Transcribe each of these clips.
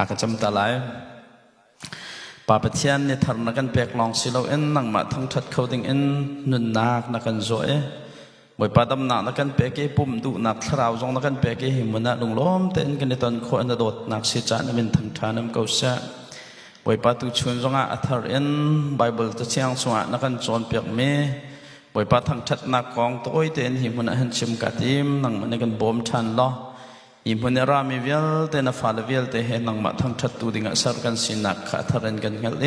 ากจำตาไหลป่าปะเทียนเนี่ยทำนักกันเปกลองสิเราเอ็นนั่งมาทั้งทัดเขาดิ่งเอ็นนุนนักนักกันโซ่บ่อยป่าดำนักกันเปกปุ่มดูนักคราวจงนักกันเปกหิมนักลงล้อมเต้นกันในตอนคนอดดนักสิจานเป็นทั้งทานน้ำเกาเสะบ่อยป่าตุชนจงอัฐเอ็นไบเบิลจะเชียงสวะนักกันจอนเปียกเมบ่อยป่าทั้งทัดนักกองตัวเต้นหิมนักเห็นชิมกัดยิมนั่งมันในกันบ่มชันล้ออิมพุนเนรามีเวลเตนฟ้าเลเวลเตเห็นนังมาทั้งชัดตูดิ่งสารกันสินักขาทารันกันเงล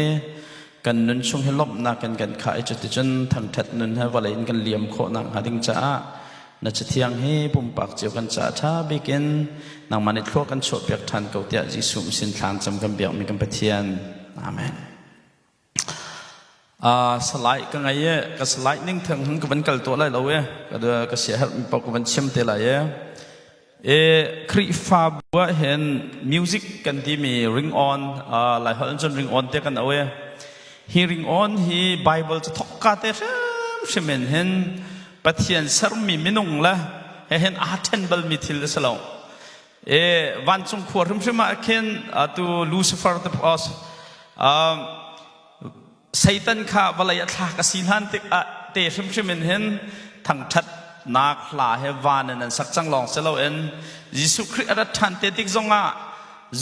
กันนุนชงให้ลบนักกันขาจุดจนทั้งชัดนุนให้วาเลนกันเลี่ยมโคนังหาดิ่งจ้านัดเที่ยงให้ปุ่มปากเจียวกันจ้าท้าบิกินนังมันในครัวกันโฉบเปียกทันเกาเตียจิสุมสินทางจำกันเบียกมีกันเพียนอาเมนสไลด์ก็ไงก็สไลด์นิ่งถึงก็เป็นกัลตัวอะไรเราก็เดือก็เสียให้ปกมันเชื่อมเตะอะไรคริฟาบัวเห็นมิวสิกกันที่มี ring on หลายคนจน ring on เตะกันเอาฮี ring on ฮีไบเบิลจะทอกกาเตะใช่ไหมเห็นปะเทียนสรมีมินุงละเห็นอาเทนเบลมิทิลสลาววันจงขวดใช่ไหมเห็นตัวลูซิเฟอร์ตัวอสไซตันข้าวอะไรทากสินหันเตะใช่ไหมเห็นทั้งชัดนักลาเฮวานนั้นสักจังลองเสลาเอ็นยิสุคริสต์รัชันเตติกซงะ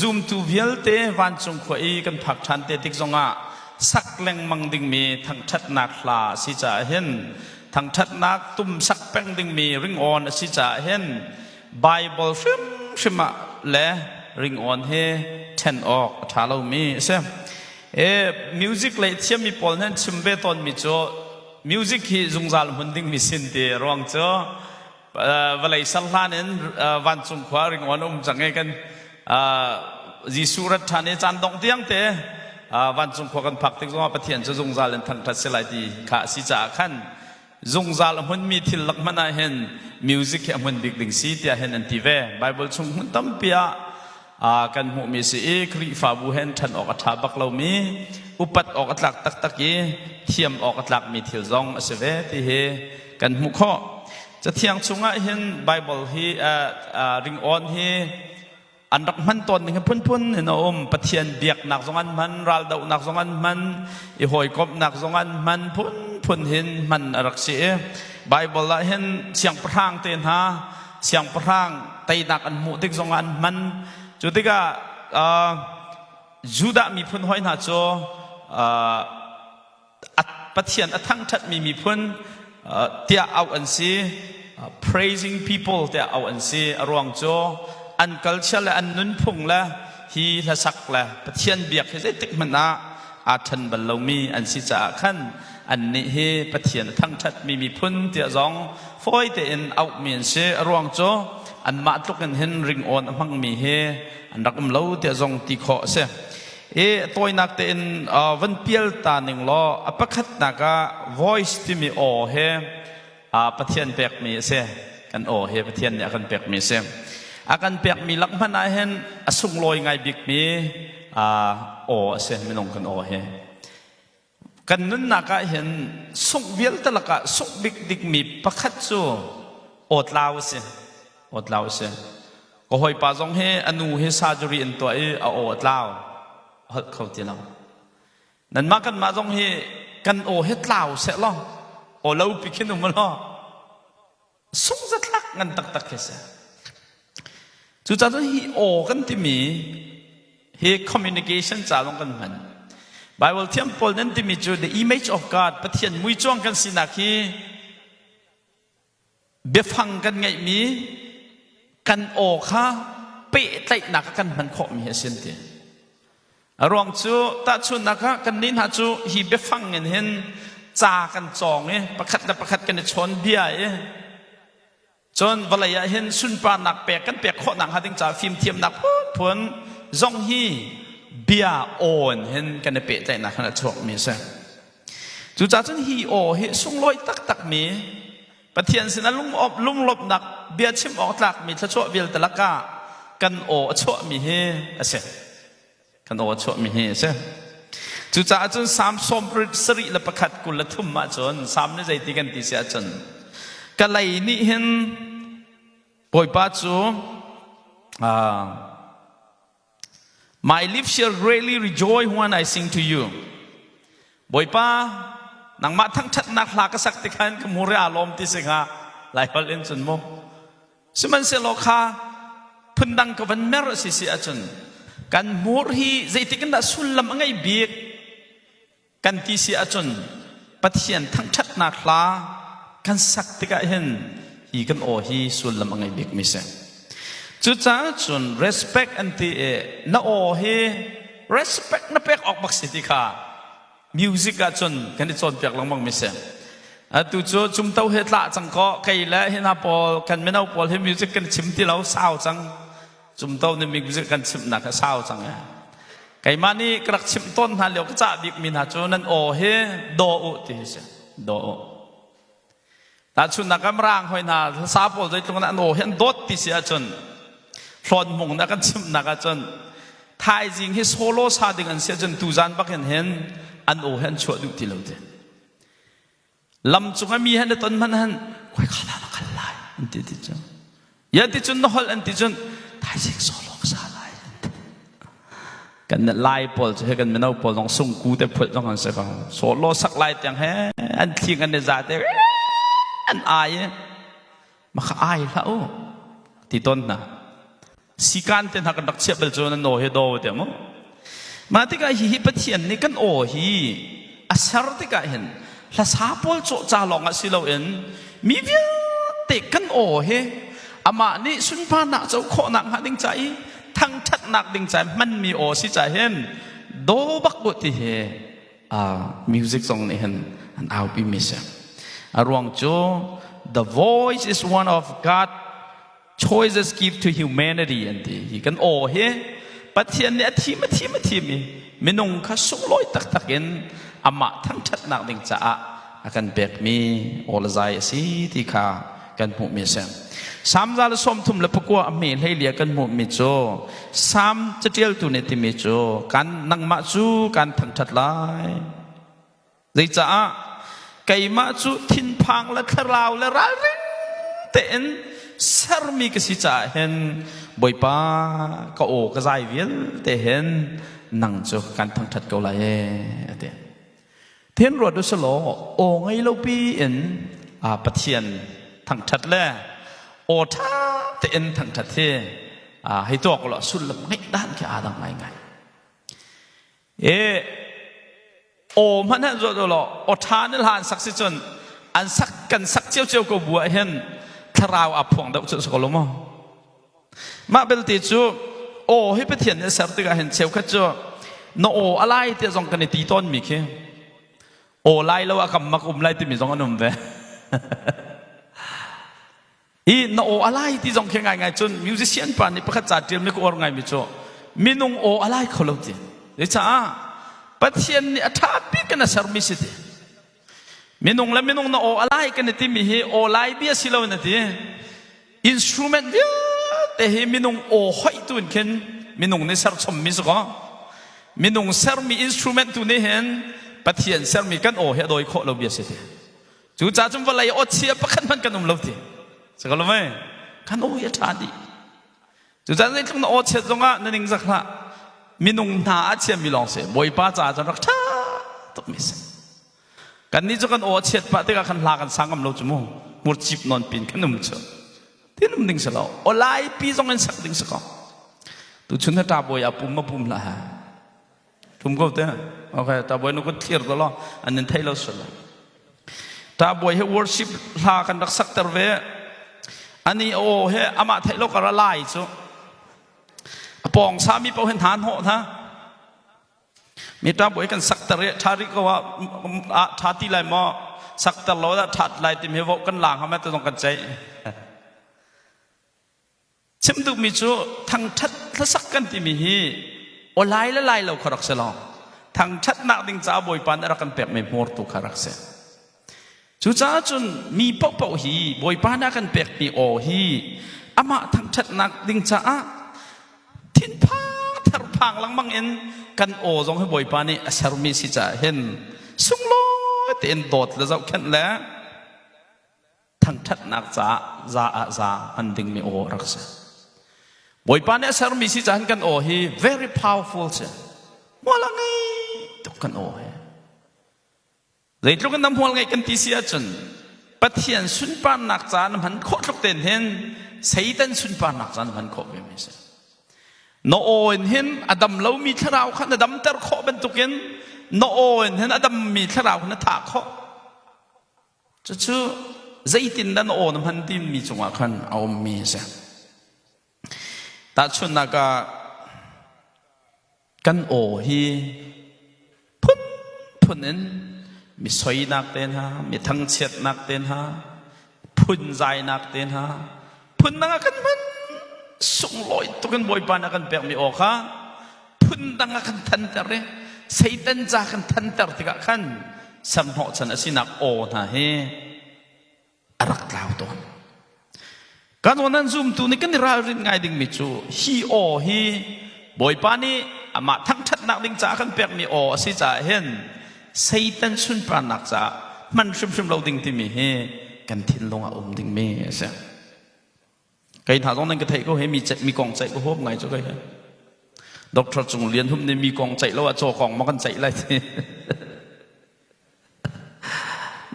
ซูมตูเวลเตวันจงขวายกันผักชันเตติกซงะสักแรงมังดิ่งมีทั้งชัดนักลาสิจ่าเห็นทั้งชัดนักตุ้มสักแป้งดิ่งมีริงออนสิจ่าเห็นไบเบิลฟิมชิมะและริงออนเฮเทนออกท้าเรามีเสียมิวสิกเลยเชื่อมีปอลนั้นชิมเบตอนมีโจมิวสิกที่จงจัลมันดิ้งมิสินเตะรองเจ้าเวลาสัลลานินวันสงขวาริงวันจังไงกันจีสุรัตน์เนี่ยจันดงเตียงเตะวันสงขวากันพักที่จงว่าประเทศจะจงจัลทั้งทัศน์ลายดีข้าสิจ่าขันจงจัลมันมีทิลลักมันเห็นมิวสิกมันบิ๊กดิ่งสีเตียเห็นอันทีเวไบเบิลชงมันตั้มเปียกันหูมีสีคริฟาบูเห็นทันออกทับักเรามีอุปัตออกตักตักยีเทียมออกตักมีทิลซองเสวที่เฮกันหุข้อจะเที่ยงชงเห็นไบเบิลฮีริงออนฮีอันรักมันตนนี่พุ่นเห็นอมปะเทียนเบียกหนักสองอันมันรัลดาวหนักสองอันมันอีหอยกบหนักสองอันมันพุ่นเห็นมันรักเสียไบเบิลเห็นเสียงพร่างเตนหาเสียงพร่างไตหนักอันหมู่ติกสองอันมันจุดที่ก็จูดามีพุ่นหอยหน้าโจปะเทียนทั้งชัดมีพุ่นเตียเอาอันซี praising people เตียเอาอันซีรวงโจอันกัลเชลและอันนุนพุงและฮีละสักและปะเทียนเบียกให้ได้ติกมันนะอาทันบัลลมีอันซีจ่าขันอันนี้เฮปะเทียนทั้งชัดมีพุ่นเตียจงฟอยเตียนเอาเมียนเชรวงโจอันมาตุกันเห็นริงออนมังมีเฮอันรักมเล่าเตียจงตีขอเสตัวนักเต้นวันเปียลตาหนึ่งล้อประคัดนัก voice ที่มีโอเฮปะเทียนเปียกมีเสกันโอเฮปะเทียนเนี่ยกันเปียกมีเสอากันเปียกมีลักมันเห็นสุงลอยไงบิกมีโอเสไม่ลงกันโอเฮกันนั้นนักเห็นสุกเวลตะลักสุกบิกดิกมีประคัดจูอดลาวเสอดลาวเสก็หอยปาจงเฮอนูเฮซาจูรีอันตัวอดลาวเขาที่เรานั่นมากันมาตรงที่กันโอเฮ็ดลาวเสร็จแล้วโอเราไปกินนมแล้วสุ่งจัดลักกันตักเสียจู่จ้าที่โอกันที่มีเฮ communication จ่าลงกันมัน Bible Temple นั้นที่มีจู่ the image of God ปะเทียนมุ้ยจ้วงกันสินักที่เบียฟังกันไงมีกันโอค่ะเป๊ะใจหนักกันมันขอมีเส้นเดียรวงจูตาชุนนะคะกันนินหาจูฮีเบฟังเงินเห็นจากันจองประคัดกันในชนเบียจนวลายเห็นสุนปราหนักแปลกกันแปลกข้อหนังหาถึงจ่าฟิล์มเทียมหนักพ้นจงฮีเบียโอนเห็นกันในเปะใจหนักขนาดชกมีเสจูจ่าจนฮีโอเฮส่งลอยตักมีปะเทียนสินะลุงลบหนักเบียชิมออกหลักมีทะโชเบียตะลักกากันโอโชมีเฮเสกันโอชมีเฮใช่จู่จ้าจนสามสมปริศริและประคัดกุลทุ่มมาจนสามนี่ใจตีกันตีเสียจนกันเลยนี่เห็นป่วยป้าจู My lips shall greatly rejoice when I sing to you บ่อยป้านังมาทั้งชัดนักลากษักติกันขมูเรียลมที่สิงหาหลายคนเล่นจนโมสมันเสโลคาพันดังกับวันเมรสิสิอาจนกันมูรีใจติกันดัสุลลำไงเบียกกันที่สิอาจนปฏิเสธทั้งชัดนักลากันสักติกันเห็นฮีกันโอฮีสุลลำไงเบียกมิเซจุดจ้าจน respect อันที่น่าโอฮี respect น่าเป็กออกบักสิติค่ะmusic อาจนกันที่จนเปียกลงมังมิเซตุจูจุมเต้าเฮตละจังก็ใครแล้วเห็นอาปอลกันไม่เอาปอลเห็นมิวสิกกันชิมที่เราเศร้าจังจุมเต้าในมิวสิกกันชิมหนักเศร้าจังใครมานี่กระชิมต้นหาเหลียวก็จะบิกมินหาจูนั่นโอเฮโดโอที่เสโดโอแต่ชุนนักกำลังหอยนาซาปอลใจตรงนั้นโอเฮนโดดที่เสียจนพลอนมงนักกันชิมนักจนไทยจริงที่โซโล่ซาดิกันเสียจนตูจันบักเห็นอันโอเฮนชวดดูที่เราเดลำจุงมีฮันต้นมันฮันคอยขาดละกันลายอันที่ที่จุนยันที่จุนนอลอันที่จุนไทยสิ่งโซโล่ซาลายกันลายปอลจะให้กันไม่เอาปอลลองส่งกูแต่พูดต้องกันสักครั้งโซโล่สักลายอย่างแฮอันที่กันในใจแต่อันอายมาขายแล้วที่ต้นนะสิการเต็นหักดักเชียบเป็นจนโอเฮโดเดียมั้งมาที่กันฮีปะเทียนนี่กันโอฮีอาศัยที่กันเห็นลาซาปอลโจจาลองอาศิลาเอ็นมีเวียเตกันโอเฮอามานี่สุนพานักเจ้าโคนักหาดิ่งใจทั้งชัดนักดิ่งใจมันมีโอสิใจเห็นโดบักบุตรเฮมิวสิกซองนี่เห็นอันเอาไปมิเซอารวงโจ the voice is one of God choices give to humanity อันที่กันโอเฮปัจเจียนเนี่ยทีมีมินุงข้าสุกลอยตักเห็นอามาทั้งชัดนักดิ่งจ้ากันเบกมีโอลใจสิที่ข้ากันมุมิเซมสามจาลสมทุมและปกัวอเมริเลียกันมุมิโจสามจะเจียลตุเนติมิโจกันนังมาจูกันทั้งชัดลายใจจ้าไก่มาจูทินพังและคราวและราริงเต็นสารมีกสิจ่าเห็นบ่อยป้าก็โอกระใจเวียนแต่เห็นนังจูกันทั้งชัดเกาเลยเต็นเทียนรวดดุสโลโอไงเราปีเอ็นปะเทียนทั้งชัดแล่โอท่าเต็นทั้งชัดเทให้ตัวก็ละสุดละไม่ด้านแค่อาดังไงโอมันนั่นรวดละโอท่านี่ลานสักสิจนอันสักกันสักเจียวก็บัวเห็นคราวอับพวงดาวจุดสกลมั้งมาเป็นติจูโอให้ปะเทียนเนี่ยสักติกาเห็นเชียวขจูโนโออะไรที่จงกันในตีต้นมีแค่โอไล่แล้วว่าคำมักไล่ที่มีสองอันนุ่มเด้อีนโออะไรที่จงแค่ไงจนมิวสิเชียนปานนี่ประคัตจัดเตรียมนี่ก็อร์ไงมิโจมินุงโออะไรเขาเล่าดิเดี๋ยวจ้าปะเทียนนี่อัฐาปีกันนะสารมิสิเดมินุงและมินุงนโออะไรกันนี่ที่มีโอไล่เบียสิเลวนั่นดิอินสตรูเมนต์เดียวแต่เฮมินุงโอห้อยตุนเข็นมินุงในสารสมมิสก็มินุงสารมีอินสตรูเมนต์ตุนนี่เห็นปะเทียนเสมีกันโอเฮโดยโคเราเบียสิเดจู่จ้าจุ่มวันไหลโอเชียปะกันมันกันนุ่มเราดิสักแล้วไหมกันโอเฮชาดีจู่จ้าในตรงนั้นโอเชียตรงนั้นนิ่งสักละมินุงหน้าเชียมีลองเสียบ่อยป้าจ้าจะรักช้าตุกมิสกันนี้จะกันโอเชียปะที่กันลากันสังกำเราจุ่มมุดจีบนอนปีนกันนุ่มเชื่อที่นุ่มนิ่งสักแล้วโอไลปีจงกันสักนิ่งสักตุชุนให้ตาบ่อยอาปุ่มมาปุ่มละฮะทุ่มก็เต้โอเคตาบ่อยนุก็เทียร์ตลอดอันนั้นไทยเราสุดละตาบ่อยให้ worship ลากันรักสักเตอร์เวอันนี้โอ้เฮอามาไทยเราก็ละลายจุปองสามีเป่าเห็นฐานโหดฮะมีตาบ่อยกันสักเตอร์ชาริก็ว่าชาติไรมอสักเตอร์เราจะถัดไรติมเฮวกันหลังเขาไม่ต้องกันใจชิมดูมิจูทางชัดและสักกันที่มีฮีโอไลและไลเราขรักเสลองทางชัดนักดิ่งจ้าบอยปันรักกันเป็ดไม่หมดตุขรักเสจู่จ้าจนมีเป่าฮีบอยปันรักกันเป็ดมีโอฮีอามาทางชัดนักดิ่งจ้าทิ้นพ้าทารพังหลังบังเอ็นกันโอจงให้บอยปันนี่อาศัยมีสิจ่าเห็นสุงโลเต็นโดดแล้วจะแค่แล้วทางชัดนักจ้าอันดิ่งมีโอรักเสบ บ่อยปานเนี่ยสารมีสิจันกันโอฮี very powerful เสียมัวละไงตุกันโอฮีเลยตรงกันน้ำหัวไงกันที่เสียจนปะเทียนสุนปานนักจานมันโคตรลุกเต้นเห็นใส่ตันสุนปานนักจานมันโคตรไม่เสียโนโอนเห็นอดัมเรามีทราวขันอดัมเตอร์โคเป็นตุกินโนโอนเห็นอดัมมีทราวขันถาโคจะชื่อใจตินดันโอนมันดินมีจังหวะขันเอามีเสียแต่ชุนนักกันโอฮีพุ่นเองมีสอยนักเต้นฮะมีทั้งเช็ดนักเต้นฮะพุ่นใจนักเต้นฮะพุ่นนักกันมันส่งลอยตุกันบ่อยปานนักกันเปียกมีออกฮะพุ่นนักกันทันเตอร์เลยใส่ตันจากกันทันเตอร์ที่กันสมหฉันสินักโอนะเฮรักเราตัวการวันนั้นซูมตัวนี้กันรารินไงดิ่งมิจูฮีโอฮีบ่อยปานนี้อามาทั้งชัดนักดิ่งจากกันเปียกมีโอสิจ่าเห็นใส่ตันสุนปานนักจ่ามันชุมเราดิ่งที่มีเฮกันทิ้งลงอาดิ่งมีเสียใครถามตรงนั้นก็เทก็เฮมีกองใจก็พบไงจ้าก็เฮดอกทรจงเรียนทุ่มเนี่ยมีกองใจแล้วว่าโจกองมากันใจไรที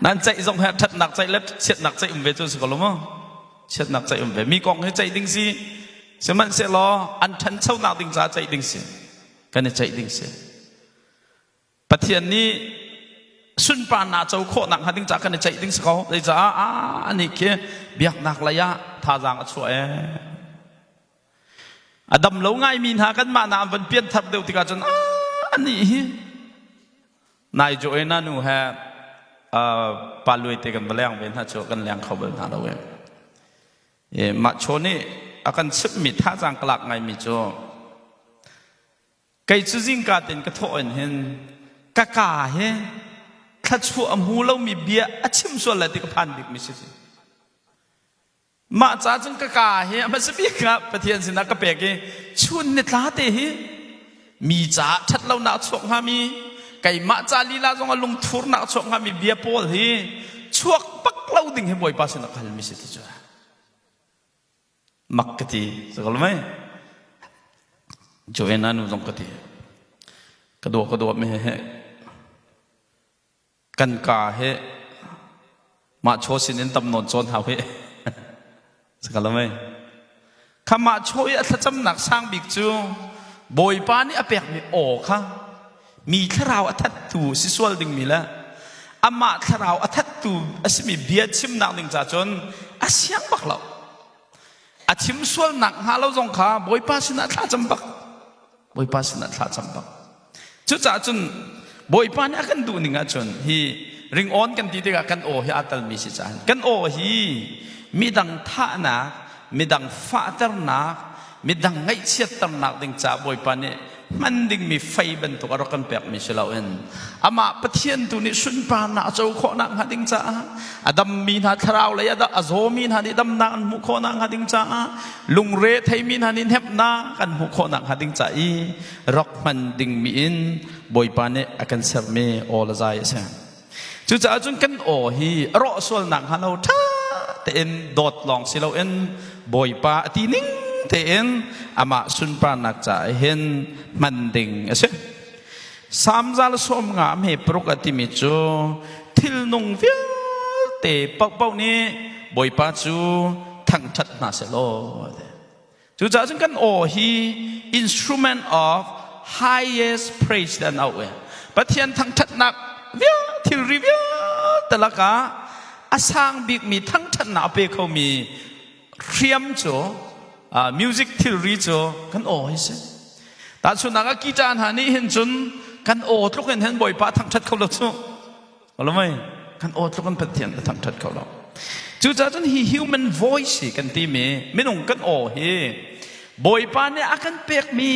นั่นใจทรงแฮชัดหนักใจแล้วเช็ดหนักใจเวจุสกอลมั้งเช็ดหนักใจเวมีกองให้ใจดิ่งสิเสมันเสลออันทันเช่าหนักดิ่งจ่าใจดิ่งสิกันใจดิ่งสิปะเทียนนี้สุนปานาเจ้าโคหนักหาดิ่งจ่ากันใจดิ่งสิเขาใจจ่าอันนี้แค่เบียกหนักระยะท่าจางช่วยอดัมเราง่ายมีหากันมานาวันเปลี่ยนทับเดียวที่กันจนอันนี้นายโจเอนันูฮะปาลุยเตกันไปแล้วเป็นถ้าโจกันแรงเขาเป็นหาเราเองมาโชนี่อาการซึมมิท่าจางกลักไงมีโจไก่จุจิงกาเต็นกระโถนเห็นกะกาเฮถ้าชัวอมูเรามีเบียอชิมส่วนอะไรที่กพันดิกมิสิมาจ้าจังกะกาเฮมันสบีกับประเทศสินะกะเปกเฮชุนเนตลาเตเฮมีจ้าชัดเราหนาชกฮามีไก่มาจ้าลีลาจงลุงทุรหนาชกฮามีเบียโพลเฮช่วงปักเราดิ่งเฮบ่อยปัสสินะคัลมิสิติจ้ามักกะตีสักลไหมโจเอนันอุจงกะตีกระโดดไม่เฮกันกาเฮมาโชสินินตำนนโจนหาเฮสักแล้วไหมขมาช่วยอัตจำหนักสร้างบิ๊กจูบอยปานี่อเปียกมีโอค่ะมีทราวอัตตูสิสวลดิ่งมีละอามาทราวอัตตูอาศัยมีเบียดชิมหนักดิ่งจ่าจนอาเสียงบักเราอาชิมสวลหนักหาเราจงขาบอยปาสินะท่าจำบักบอยปาสินะท่าจำบักจุดจ่าจนบอยปานี่อากันดูนิ่งจนฮีริงออนกันตีเด็กกันโอฮีอัตลมีสิจานกันโอฮีมีดังท่านักมีดังฟ้าตร์นักมีดังไงเชียตร์นักดิ่งจ่าบอยปานเนี่ยมันดิ่งมีไฟเป็นตัวเรากันเปียกมิเชลเอาเองอามาปะเทียนตัวนี้สุนปานาเจ้าโคนักหาดิ่งจ่าอดัมมีนาทราวเลยอดัมอโซมีนาดิดัมนักมุโคนักหาดิ่งจ่าลุงเรทให้มีนาดินเฮบนากันมุโคนักหาดิ่งจ่าอีรักมันดิ่งมีอินบอยปานเนี่ยอากันเสร์เมออลใจเสียจุดจ่าจนกันโอฮีรอส่วนหนักฮาเราท่าเต็นดอดลองสิเราเอ็นบอยปาตีนิ่งเต็นอามาสุนปานักจ่าเห็นมันดิ่งเสียสามจาลสมงามเหตุปรกติมิจูทิลนงเวียเตปเป้านี้บอยปาจูทั้งชัดนาเสโลจุดจ่าจนกันโอฮี instrument of highest praise than our ปะเทียนทั้งชัดนักเวียทิลรีเวียแต่ละกาอาสางบิ๊กมีทั้งชัดหนาเปเขามีเรียมโจมิวสิกทิลรีโจกันโอ้ยสิแต่ส่วนนักกีตาร์หานี่เห็นจนกันโอ้ทุกคนเห็นบ่อยป้าทั้งชัดเขาแล้วจูรู้ไหมกันโอ้ทุกคนเป็นเทียนทั้งชัดเขาแล้วจู่ๆจน human voice กันที่มีไม่นุ่งกันโอ้เฮบ่อยป้าเนี่ยอากันเปียกมี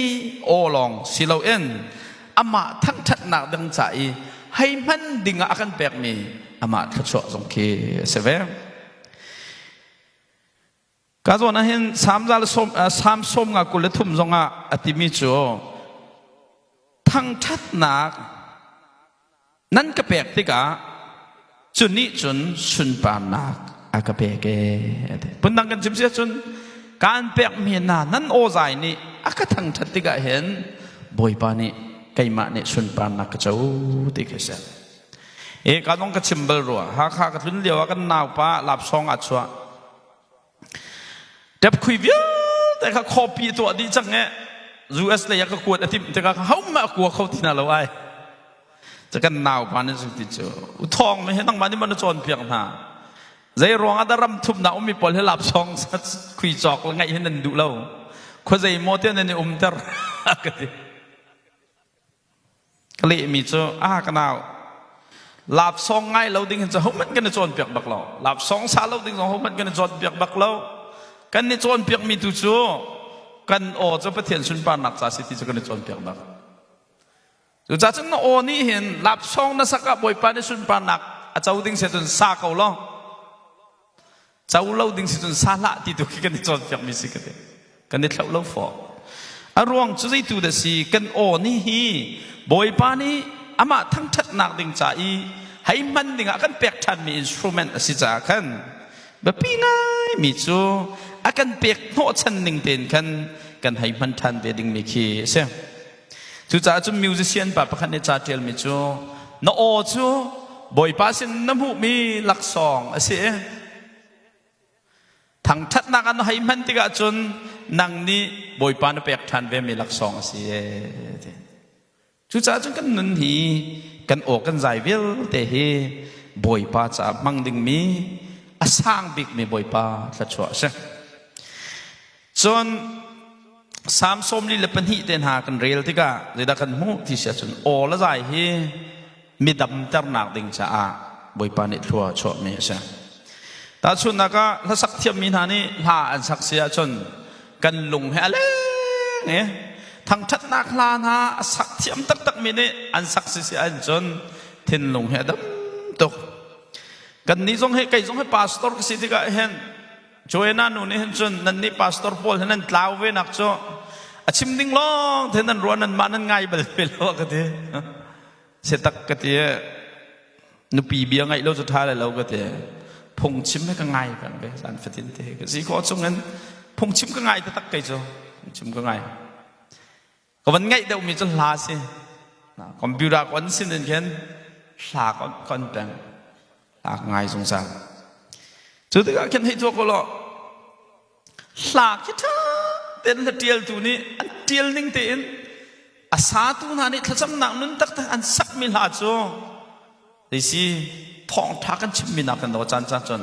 โอลองสิเราเอ็นอามาทั้งชัดหนักดังใจให้มันดิ่งอากันเปียกมีอามาทัศน์สงเคเสวะก็ตอนนั้นเห็นสามส้มงากุลทุ่มจงอาติมิจูทั้งชัดหนักนั่นก็เปียกติกาจุนนี้จุนสุนปานักอากาเปียกปุ่นดังกันจิมเสียจุน การเปียกมีนานั้นโอใจนี่อากาทังทัดติกะเห็นบอยปานี่ไก่มาเนี่ยสุนปานักเจ้าติกเสียการต้องกระชิมเบลรัวหากหากระทุนเดียวกันนาวป้าหลับซองอัดชัวเด็บคุยเบี้ยแต่เขาคอปีตัวดีจังเงี้ยUS เลยก็กวดอาทิตย์แต่ก็เขามากลัวเขาที่นั่นเราไอ้จะกันนาวป้านี่สุดที่เจ้าอุทองไม่เห็นตั้งมานี่มันโจรเพียงหาใจรองอัดรำทุบหนาอุ้มมีปอลให้หลับซองคุยจอกแล้วไงให้นั่นดูเราคนใจโมเทนนี่อุ้มเตอร์ก็ดีก็เลยมีเจ้ากันนาวหลับซองไงเราดิ้งจะเขามันกันโจรเปียกบักเราหลับซองซาเราดิ้งเขามันกันโจรเปียกบักเรากันนี่โจรเปียกมีตุจูกันโอจะประเทศสุนปานักจ่าสิทธิจะกันโจรเปียกบักจุดจังนั้นโอนี่เห็นหลับซองนั่นสักกับอยปานในสุนปานักอาจจะดิ้งเสร็จจนซาเขาล้อเจ้าเราดิ้งเสร็จจนซาละที่ตัวกันนี่โจรเปียกมีสิกันเดกันนี่เท่าเราฟออารวงจุดที่ตัวเดสิกันโอนี่ฮีบอยปานี่อามาทั้งชัดนักดิ้งจ่าอีให้มันดิ้งกันเปียกทันมีอินสตรูเมนต์สิจ่ากันแบบปีง่ายมีจูอากันเปียกโน้ชันหนึ่งเด่นกันให้มันทันเวดิ้งมีขี้เสียจูจ่าจูมิวสิเชียนปะปะคันเนจ่าเทลมีจูน้าโอจูบอยปาสินน้ำหูมีหลักสองเสียทั้งชัดนักกันให้มันติกาจนนังนี้บอยปานเปียกทันเวมีหลักสองเสียจุดจ้าจนกันนั่นฮีกันออกกันใจเวลแต่เฮบอยปาจะมังดึงมีอาสร้างบิ๊กมีบอยปาละชัวใช่จนสามสมลีเลปันฮีเต็นหากันเรียลที่กะเลยดักกันมูที่เสียจนโอละใจเฮมีดำจับหนักดึงจ้าบอยปานี่ชัวชัวมีใช่แต่ชุนนักก็ถ้าสักเทียมมีนานี่หาอันสักเสียจนกันลงให้อะไรเนี่ยทั้งชัดนักลานาสักเทียมตักมีนี่อันสักเสียอันจนทิ้งลงให้ดำตกกันนี้จงให้ใครจงให้พาสตอร์ก็สิที่ก็เห็นโจเอนานุนี่เห็นจนนั่นนี่พาสตอร์พอลเห็นนั่นลาวเวนักจ้าชิมดิ้งลองเห็นนั่นรัวนั่นมานั่นไงเบลเบลก็ดีเสตักก็ดีนุปีเบียงไงเราสุดท้ายเลยเราก็ดีพงชิมไม่ก็ง่ายกันไปสันฟิตินเตก็สิขอจงนั้นพงชิมก็ง่ายแต่ตักไก่จ้าชิมก็ง่ายก็วันไงเดี๋ยวมีจนลาสิคอมพิวเตอร์ก่อนสินั่นเห็นลาก่อนแต่งลาง่ายสงสารจุดที่ก็เห็นให้ตัวก็รอลาคิดท่าเต้นเดียลตัวนี้อันเดียลนิ่งเต้นอาสาตัวนั้นนี่ถ้าจำหนักนั้นตักแต่อันสักมิลาจ้าดิสิท้องทักกันชิมมินักกันตัวจันจน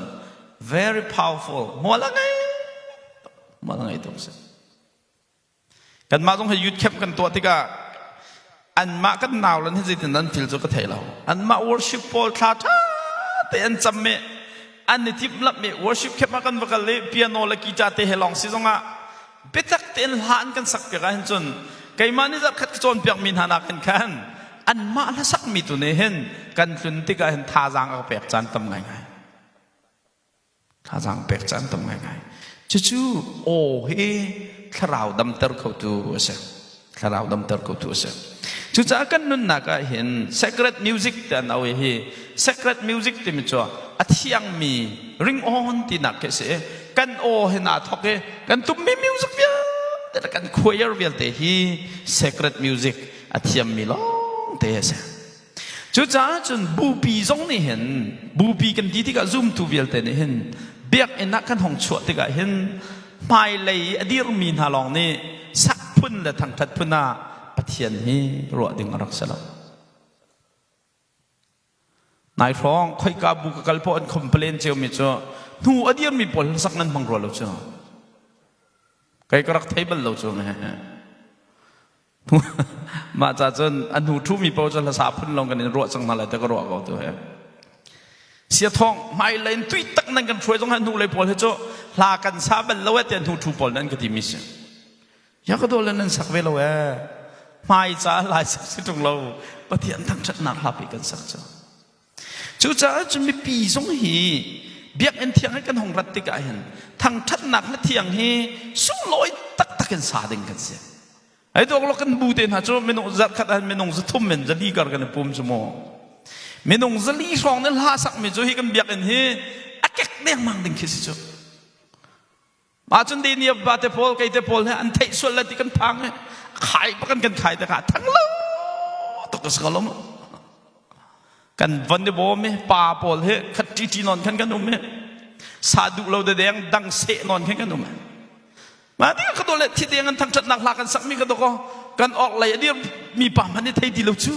very powerful มัวละไงตรงสิกันมาต้องให้ยุดเข้มกันตัวที่ก็อันมากันหนาวแล้วที่จะถึงนั้นฟิลจะก็เทเราอันมา worship พอลท่าแต่อันจำเมอันนี้ทิพย์ลับเม worship เข้มมากันว่ากันเลยเปียโนและกีตาร์เตะให้ลองสิจงอ่ะเปิดตักเต้นหานกันสักเปียกันจนไก่มานี่จะขัดจนเปียกมินหานักกันอันมาละสักมีตัวนี้เห็นกันจนที่ก็เห็นท่าจางเอาเปียกจันทำไงท่าจางเปียกจันทำไงจู่ๆโอ้เฮ้คราวดำเตอร์เขาตัวเสียคราวดำเตอร์เขาตัวเสียจู่ๆกันนั่นนักเห็น secret music แต่เอาเฮ้ secret music ที่มีจ้าอัฐยังมี ring on ที่นักเสียกันโอ้เห็นอาทอกกันตุ้มมี music เยอะแต่กันคุยเยอะเวลแต่เฮ้ secret music อัฐยังมีล้อเตะเสียจุดจ้าจนบูปีจงนี่เห็นบูปีกันที่ก็ zoom to เวลแต่นี่เห็นเบียกเอ็นนักกันห้องชัวที่ก็เห็นไม่เลยอดีตมีนาลองนี่สักพุ่นและทางทัดพุ่นน่ะปะเทียนให้รัวดึงรักษาเรานายฟ้องค่อยกาบุกกลพอนคอมเพลนเจียวมิจ้าหนูอดีตมีผลสักนั้นบังรัวเราจ้าใครก็รักเทเบิลเราจ้าไหมมาจากจนอันหนูทุ่มีผลจะละสาพุ่นลงกันในรัวสังนาเลยแต่ก็รัวก็ตัวเสียทองไม่เลยตุยตักนั่นกันช่วยต้องให้หนูเลยผลให้จ้าลากันซาเบลแล้วแต่หนูทูผลนั้นก็ที่มิสอยากก็โดนนั้นสักเวลาไม่จ้าลายสักสิ่งตรงเราปฏิอันทั้งชัดนักลับอีกกันสักจ้าจู่จ้าจะมีปีสงหีเบียกเอ็นเทียงให้กันห้องรัตติกาเห็นทั้งชัดนักและเทียงฮีสุ่งลอยตักกันสาดึงกันเสียไอ้ตัวเรากันบูเตนฮะจ้าไม่นงจัดขัดไม่นงจะทุ่มเหม็นจะลีกันปุ่มสมองไม่นงจะลีช่องนั้นลาสักไม่จ้าให้กันเบียกเอ็นฮีอักเก็กเดียงมังดึงคิดสิจ้า มาจนดีเนี่ยบาเตโพลไกเตโพลเนี่ยอันเทส่วนละที่กันพังเนี่ยขายประกันกันขายแต่ขาดทั้งโลตกสกลมกันวันเดบอมเนี่ยป่าโพลเนี่ยขัดจีนอนขันกันนุ่มเนี่ยสาดุเราแดงดังเสนอนขันกันนุ่มมาที่ก็ตัวเล็กที่เดียงกันทั้งจัดหนักหลักกันสักมีก็ตัวก็กันออกเลยเดียวมีป่ามันในไทยดีเราชู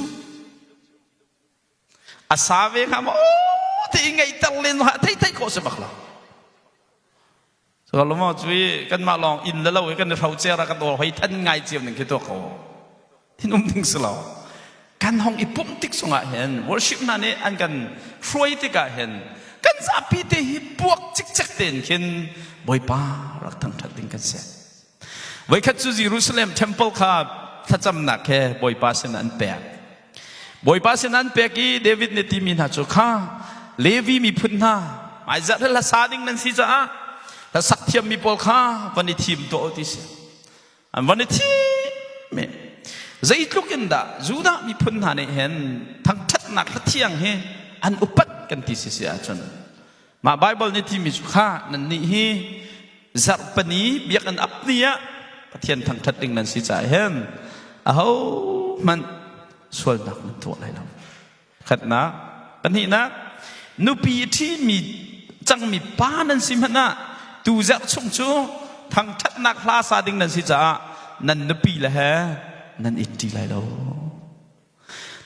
อาสาเวครับโอ้ที่ไงตั้งเล่นว่าไทยก็สมัครเราkalau mau cuy kan maklong in lalu kan rau cera kan orang hoi tan ngai cium ning kita ko tinum ting selo kan hong ipum tik sunga hen worship na ne an kan froi tik a hen kan sapi te hi buak cik cik ten kin boy pa rak thang that ting kan seไว้คัดจูเยรูซาเล็มเทมเพิลคาถ้าจำหนักแค่บอยปาเซนันเปียกบอยปาเซนันเปียกี้เดวิดเนติมินาจุข้าเลวีมีพุ่นหน้าไอ้จัดละซาดิงนั่นสิจ้าแล้วสักเทียมมีปอลข้าวันนี้ทีมโตที่เสียอันวันนี้ทีมใจลุกินดาจูดามีพุ่นหาในเห็นทั้งชัดหนักและเที่ยงเฮอันอุปัตกันที่เสียจนมาไบเบิลในทีมมีจุข้านั่นนี่ฮีจับปนีเบียกันอับเนียประเทียนทั้งชัดดิ่งนั่นสิจ่ายเห็นเอามันส่วนหนักมันตัวอะไรเราขัดนะปนีนะนูปีที่มีจังมีป้านั่นสิมันนะดูจักชงชูทั้งชัดนักลาซาดิงนั่นสิจ้านั่นนปีละฮะนั่นอิทธิไรเรา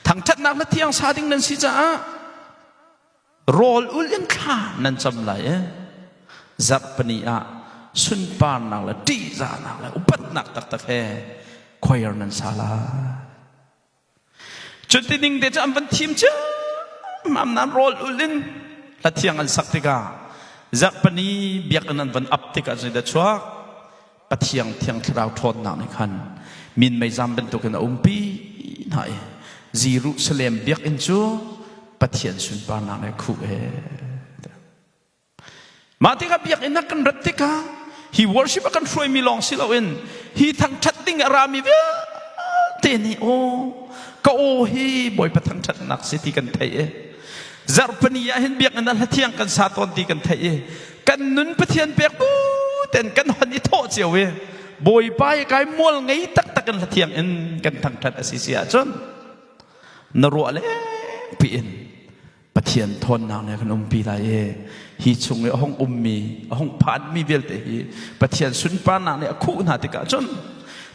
ทั้งชัดนักละเที่ยงซาดิงนั่นสิจ้าโรลอุลยันข้านั่นจำไรจับปนีอะสุนปานนักละดีจานักละอุปัตนักตักตะแคคอยร์นั่นซาลาจุดที่หนึ่งเดี๋ยวจะอันเป็นทีมจ้ามันนั่นโรลอุลินละเที่ยงอันสักติกาจักปนีเบียกนั้นวันอัพติกาจะได้ชัวปะเทียงเทียงคราวทนหนักในขันมินไม่จำเป็นตัวกันปีไหนเยรูซาเล็มเบียกอินจูปะเทียนสุนปานักในคู่มาที่กับเบียกอินนักกันรัตติกา he worship กันช่วยมีลองสิเราเอง he ทั้งชัดดิ้งอารามีเวเตนี่โอก็โอ he บ่อยประทังชัดนักสิที่กันไทยจารปนียาเห็นเบียกนั้นละเที่ยงกันสาตอนตีกันไทยกันนุนประเทียนเบียกปูเต้นกันหันนี่โทษเจียวเวบอยไปกายมัวไงตักกันละเที่ยงเอ็นกันทางทัดอาศิเซียจนนรัวเลยปีเอ็นประเทียนทนนางในขนมปีไรฮีชงในห้องมีห้องผ่านมีเวลเตฮีประเทียนสุนปานางในคู่นาติกาจน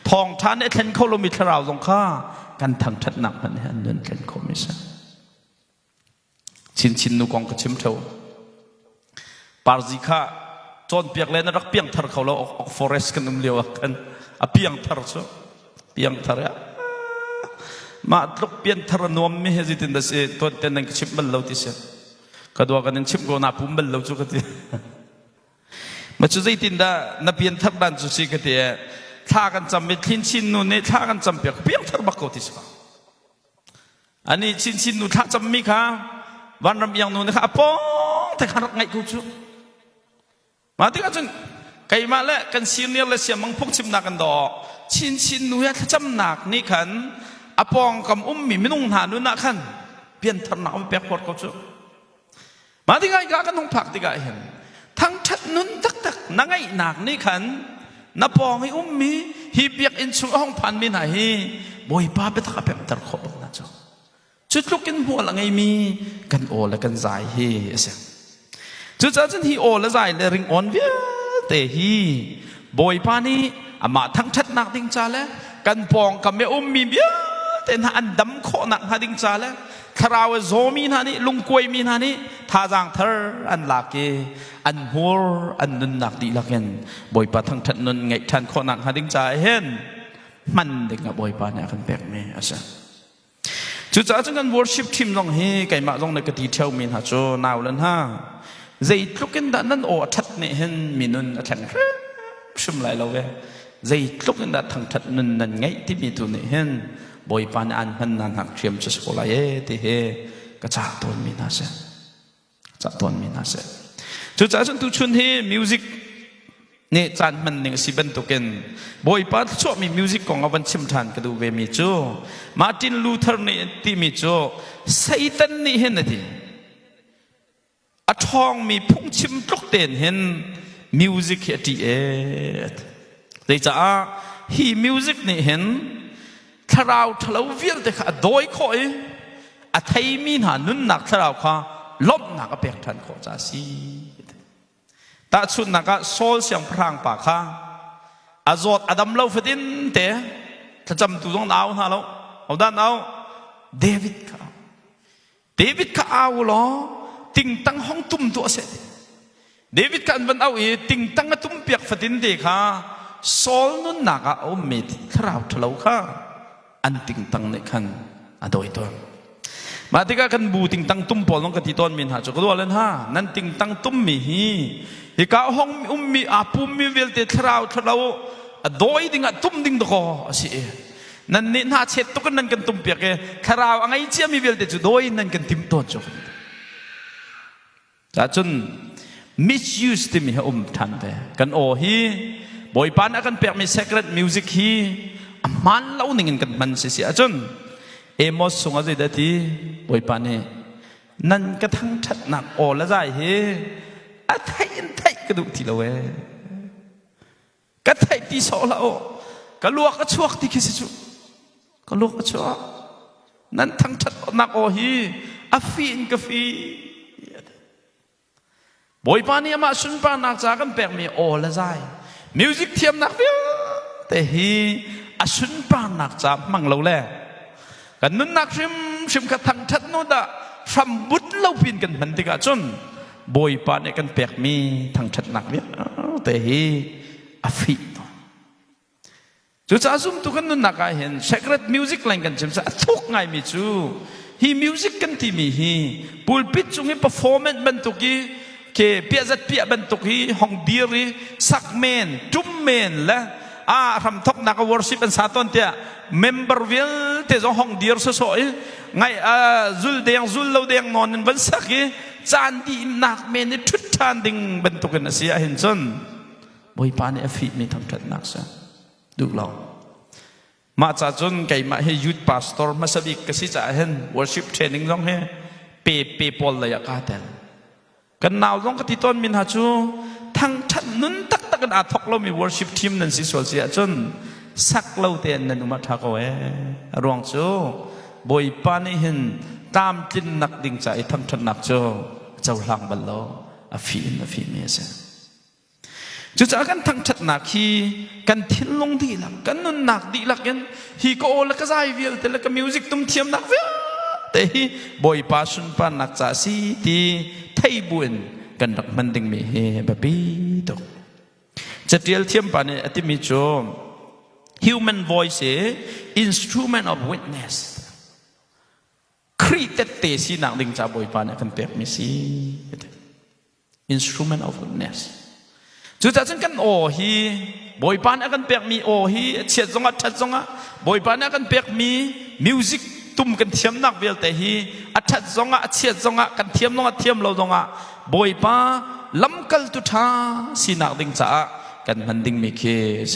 ทองทานในเทนเขาลมิทราวตรงข้ากันทางทัดหนักมันเห็นเดินเทนเขาไม่ใช่ชินนุกองกชิมเท่าปาร์ซิก้าจนเปียกเลยนะรักเปียงทาร์เขาเราออกฟอเรสต์กันนุ่มเลี้ยวกันเปียงทาร์ชัวเปียงทาร์มาตกเปียงทาร์นวมไม่เฮจิตินดัสตัวเต็นนั่งชิมบัลลาวติเสียก็ดูกันนั่งชิมกูน่าปุ่มบัลลาวจุกติมาจุดใจตินดานับเปียงทาร์ดันจุดสิกติท่ากันจำเป็นชินนูเนี่ยท่ากันจำเปียงทาร์บักโกติสกอันนี้ชินนูท่าจำมีค่ะวันรำยังนู่นนะครับป้องแต่ขนาดไงกูจุมาที่กันจนไก่มาแล้วกันซีเนียร์เลยเสียมังพกชิมนักกันดอกชินนู่นถ้าจำหนักนี่ขันอปองกับมีไม่นุ่งหานู่นนักขันเปลี่ยนถนอมเปียกพอดกูจุมาที่ไงกันต้องผักที่ไงเห็นทั้งชัดนุ่นตักนั่งไงหนักนี่ขันนับปองให้มีฮีเปียกอินชูห้องพันมีไหนบอยป้าไปทักเปียกตะขบนะจ๊ะจุดลุกกินหัวละไงมีกันโอและกันใจเฮเสียจุดจันทีโอและใจและริงอ่อนเวียเตฮีบอยปานีอามาทั้งชัดหนักดิ้งจ่าแล้วกันปองกับแม่มีเบียแต่ถ้าอันดำโคหนักหาดิ้งจ่าแล้วคราวโซมีนานี่ลุงกวยมีนานี่ท่าจางเธออันหลักเกอันหัวอันนุนหนักดีหลักเห็นบอยปาทั้งชัดนุนไงทันโคหนักหาดิ้งจ่าเห็นมันเด็กกับบอยปาเนี่ยกันแปลกไหมอาจารย์จุดจ้าจังกัน worship team ลงเฮไก่มาลงในกติเที่ยวมีนหาโจนาวลันฮ่าใจลุกกันด้านนั้นโอ้ทัดเนี่ยเห็นมีนุนทันชุ่มไหลเราเว้ใจลุกกันด้านทางทัดนุนนั่นไงที่มีตัวเนี่ยเห็นบอยปานอันพันนันหักเทียมจะสกุลายที่เฮก็จ่าตัวมีนาเสจ่าตัวมีนาเสจุดจ้าจังตุชุนเฮมิวสิกเนี่ยจานมันหนึ่งสิบเป็นตัวเก่งบอยปัดชอบมีมิวสิกของอวันชิมทานก็ดูเวมิโจมาร์ตินลูเทอร์เนี่ยที่มิโจไซตันนี่เห็นนะทีอัทองมีพุ่งชิมตกเด่นเห็น music he ti et dei cha hi music ni hen tharau thalo vial te kha doi khoi a thai min ha nun nak tharau kha lop nak a pek than kho cha si ta chun naka sol siang prang pa kha azot adam lo fedin te thacham tu jong naw ha lo odan naw David ka aw lo ting tang hong tum tu se David kan ban aw e ting tang tum piak fedin de kha sol nun naka o mit tharau thalo kha an ting tang ne khan adoi toมาที่ก็กันบูติงตังตุ้มปอลงกติตอนมินหาจุกตัวเล่นฮะนั่นติงตังตุ้มมีฮิก้าห้องมีอาปุ่มมีเวลเตทราวโดยดิ่งตุ้มดิ่งตะกอสินั่นนี่น่าเช็ดตุกันนั่นกันตุ้มเปียกทราวอะไรเชี่ยมีเวลเตจุดโดยนั่นกันติมต้นจุกแต่จน misuse ที่มีทันไปกันโอฮีบอยปานกันเปียกมี secret music ฮีมันเล่าหนึ่งกันมันเสียจนเอมอสส่งอะไรได้ที่บอยปานเนี่ยนั่นกระทั่งชัดหนักโอละใจเฮอะไทยกระดูกทีละเวกระไทยที่สอละโอกระลวกกระชวกที่คิดสิจุกระลวกกระชวกนั่นทั้งชัดหนักโอฮีอะฟีนกฟีบอยปานเนี่ยมาสุนปานนักจากกันแปลกมีโอละใจมิวสิกเทียมนักเดียวแต่ฮีอะสุนปานนักจากมั่งเราแหละกันนุ่นนักชิมกระทั่งชัดโนดะทำบุญเล่าพินกันมันติกาจนบอยปานเนี่ยกันแปลกมีทั้งชัดหนักเนี่ยแต่ฮีอฟิตจู่จ้าซุ่มตุกันนุ่นนักเห็น secret music อะไรกันจิมซะทุกไงมิจูฮีมิวสิกกันที่มีฮีปูลปิดจุงฮี performance บันทุกีเคเปียจัดเปียบันทุกีห้องดีรีสักเมนจุ่มเมนและทำทอกนัก worship เป็นสาต้นเตีย member วิลเตจงห้องดีร์สวยไงจุลเดียงจุลเราเดียงนอนบันสักจานดีนักเมนทุกจานดิ่งบันทุกันเสียเห็นจนบอยปานเนี่ยฟีมีทำทัดนักซะดูเรามาจากจนไก่มาให้ยุทธ pastor มาสบิกกสิจ่าเห็น worship training ต้องให้เปปอลเลยอะกาเตลกันนาวต้องกติต้นมินหาจูทั้งฉันนุนตักกันอาทอกเรามี worship team นั่นสิสวดเสียจนสักเราเตียนนั่นอุมาทักเอาไว้รวงจูบอยปานี่เห็นตามจินนักดิ่งใจทั้งทันนักจูเจ้าหลังบัลโลอฟีเมสจู่ๆกันทั้งชัดนักฮีกันทิ้งลงดีหลักกันนุนนักดีหลักยันฮีก็โอละก็ใจวิลแต่ละก็มิวสิกตุ้มเทียมนักเว้ยแต่ฮีบอยปาสุนปานักจ่าสีที่ไทยบุญกันรักมันดิ่งมีเฮแบบนี้ตกจะเรียลเทียมปานี่อธิมิโจ human voice instrument of witness ครีเตเตสีนักดิ่งจ่าบอยปานี่กันเปียกมิซี instrument of witness จู่ๆฉันกันโอฮีบอยปานกันเปียกมีโอฮีเฉียดจงอ่ะชัดจงอ่ะบอยปานกันเปียกมีมิวสิกตุ้มกันเทียมนักเวลแต่ฮีอัดชัดจงอ่ะเฉียดจงอ่ะกันเทียมน้องอ่ะเทียมเราจงอ่ะบอยปาลำกัลตุธาสีนักดิ่งจ่ากันมันดิ่งมีเคเซ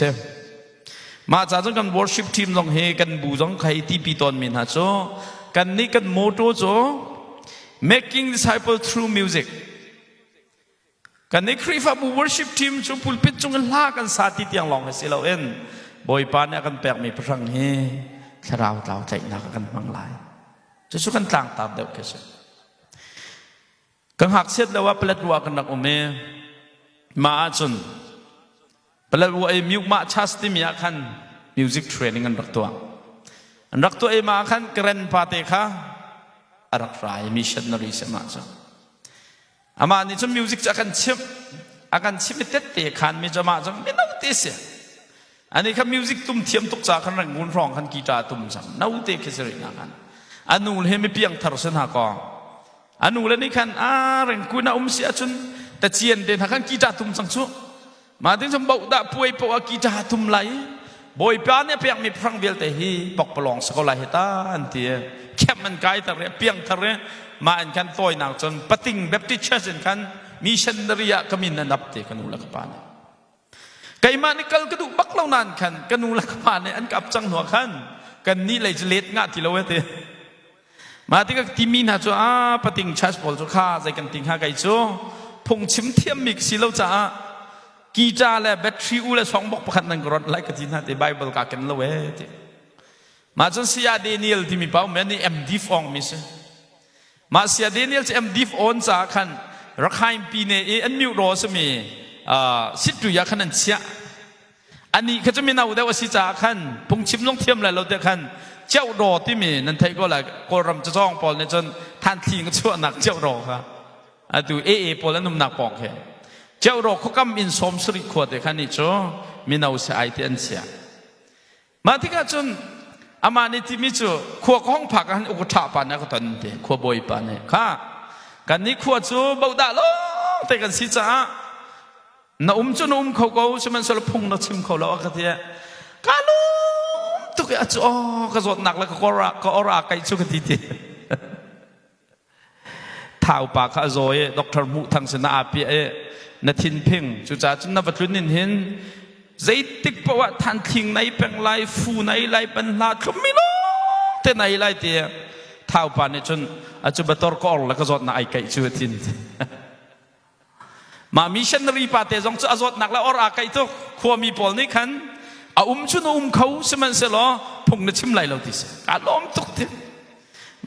มาจากจงกัน worship team จงเฮกันบูจงใครที่ปีตอนมินหาโจกันนี่กันโมโตโจ making disciple through musicกันในคริฟาบู worship team จุปุลปิดจงกันลากันสาธิตอย่างลองให้เสียเราเอ็นบอยปานเนี่ยกันแปลกมีพลังเฮถ้าเราใจหนักกันบางหลายจะช่วยกันต่างตามเดียวกันกันหักเสร็จแล้วว่าเปลดวัวกันนักอเมมาจนเปลดวัวมิวมาชัสติมีอาคัน music training กันรักตัวมาคันเกรนปาเตค่ะรักรายมิชชันนารีเสมาจนอามานี่จนมิวสิกจะอาการชิมเต็ดเตะขันมีจะมาจังไม่น่าเตะเสียอันนี้ครับมิวสิกตุ้มเทียมตุกจากขันรังงุนร้องขันกีตาร์ตุ้มจังน่าเตะแค่สิ่งนั้นกันอันนู้นเห็นไม่เพียงทารุณหากองอันนู้นเลยนี่ขันรังกุน่าเสียจนแต่เจียนเดินขันกีตาร์ตุ้มจังชั่วมาถึงจนบอกด่าป่วยปวดกีตาร์ตุ้มไหลบอยปานเนี่ยเพียงมีพลังเวลแต่ฮีปกปลองสกอลายเหตุอันเดียแค่มันไกลแต่เรียเพียงแต่เรียมาอันกันตัวหนักจนปฏิงแบบที่เชื่อกันกันมีชันดริยะก็มีนันดับเตกันนูลักปานไก่มาในกัลกระดูกบักเล่านานขันกันนูลักปานในอันกับจังหัวขันกันนี่เลยจะเล็ดงาที่เราเวทีมาที่ก็ที่มีนะจ้าปฏิงชัสบอลจ้าข้าใจกันติงหาไก่จ้าพงชิมเทียมมิกสิเราจ้า กีจาและแบตเตอรี่อุและสองบอกประคันนั่งรถไล่กันที่นั่นที่ไบเบิลกากันละเว้ยมาจนเสียเดนิเอลที่มีเป้าแม้นี่ดิฟองมิสมาเสียเดนิเอลจะดิฟออนจากขันรักให้ปีเนอันมิวโรสมีสิทธิ์ยาขันนั่นเสียอันนี้เขาจะมีนาอุดว่าสิจากขันพงชิมลงเทียมเลยเราเด็กขันเจ้ารอที่มีนั่นไทยก็แหละกรำจะจ้องปอลในจนท่านทิ้งก็ชั่วหนักเจ้ารอครับดูปอลแล้วนุ่มหนักปอกแค่เจ้ารอเขากำอินสมสริขวดเด็กขันนี่จ้ามีนาอุเสียไอเทียนเสียมาที่กันจนอามานี่ที่มิจูขวบห้องผักกันอุกถาปานนะก็ตอนนี้ขวบบอยปานเนี่ยค่ะกันนี้ขวบจูบ่าวดาล้อแต่กันสิจ้าน้าจูน้าเขาก็ใช่ไหมสารพงน้าชิมเขาแล้วก็เทียกาลุตุกอาจูก็สดหนักแล้วก็อราไก่ชุกทีเดียท้าวปากข้าโอยดรมุทังสนาอาปีนัทินเพ่งจุจ้าจุนนับจุนนินเห็นใจติกเพราะว่าท่านทิ้งในเป็นไรฟูในไรเป็นลาดก็ไม่รู้แต่ในไรเดียท้าวปานเนี่ยจนอาจจะบัตรกอลแล้วก็จดในไอไก่ช่วยทิ้งมามิชันรีปาเตจงจะจดหนักแล้วอราไก่ทุกขัวมีปอลนี่ขันชุนเขาสมันเสลอพงนึกชิมไหลเราที่เสกาล้อมตุกที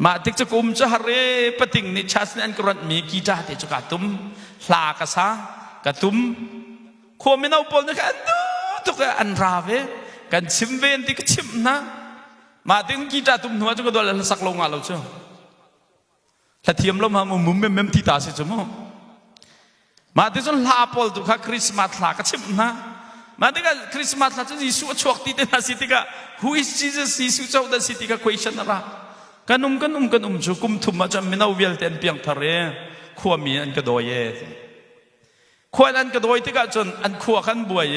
มาติกจะจะหาเรปติงนิชาสนันกรดมีกีตาเตจุกาตุมลากษากตุมขัวไม่เอาปอลนี่ขันตุกอันราเวกันชิมเวนที่ก็ชิมนะมาถึงกีตาตุ้มหัวจุกโดนสักลงอะไรเจ้าถ้าเทียมเรามามุมเมมที่ตาสิจมูกมาถึงจนลาปอลตุกคริสต์มาสลาก็ชิมนะมาถึงคริสต์มาสลาจนยิสุชวกที่เดนสิติกา Who is Jesus ยิสุเจ้าเดนสิติกา question อะไรกันจุกุมทุมมาจะไม่เอาเวลเต็นเปียงทะเลขัวมีอันกระโดยขัวอันกระโดยที่ก็จนอันขัวขันบวย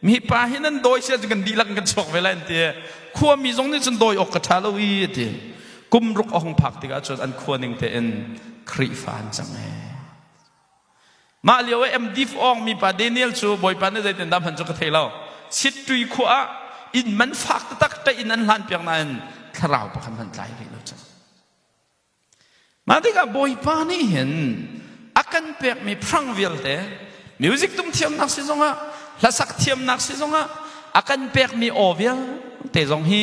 มีปลาให้นั่นโดยเสียจนดีลังกันชกเวลาเดียขัวมีตรงนี้จนโดยอกกระทาลวีเดียกุมรุกองผักที่ก็จนอันขัวนิ่งเต็นครีฟานจังเอมาเลี้ยวดิฟองมีปลาเดนิเอลชูบอยปานนี่ใจเต็นดำหันจุกเทเราชิดตุยขัวอินมันฝักตักแต่อินอันลันเปียงนั้นทราวประคันพันใจเลยเราจังมาที่ก็บอยปานนี่เห็นอาการเปียกมีพรังเวลเตมิวสิกตุ้มเทียมนักสิจงะและสักเทียมนักสิจงะอาการเปียกมีโอเวลแต่จงฮี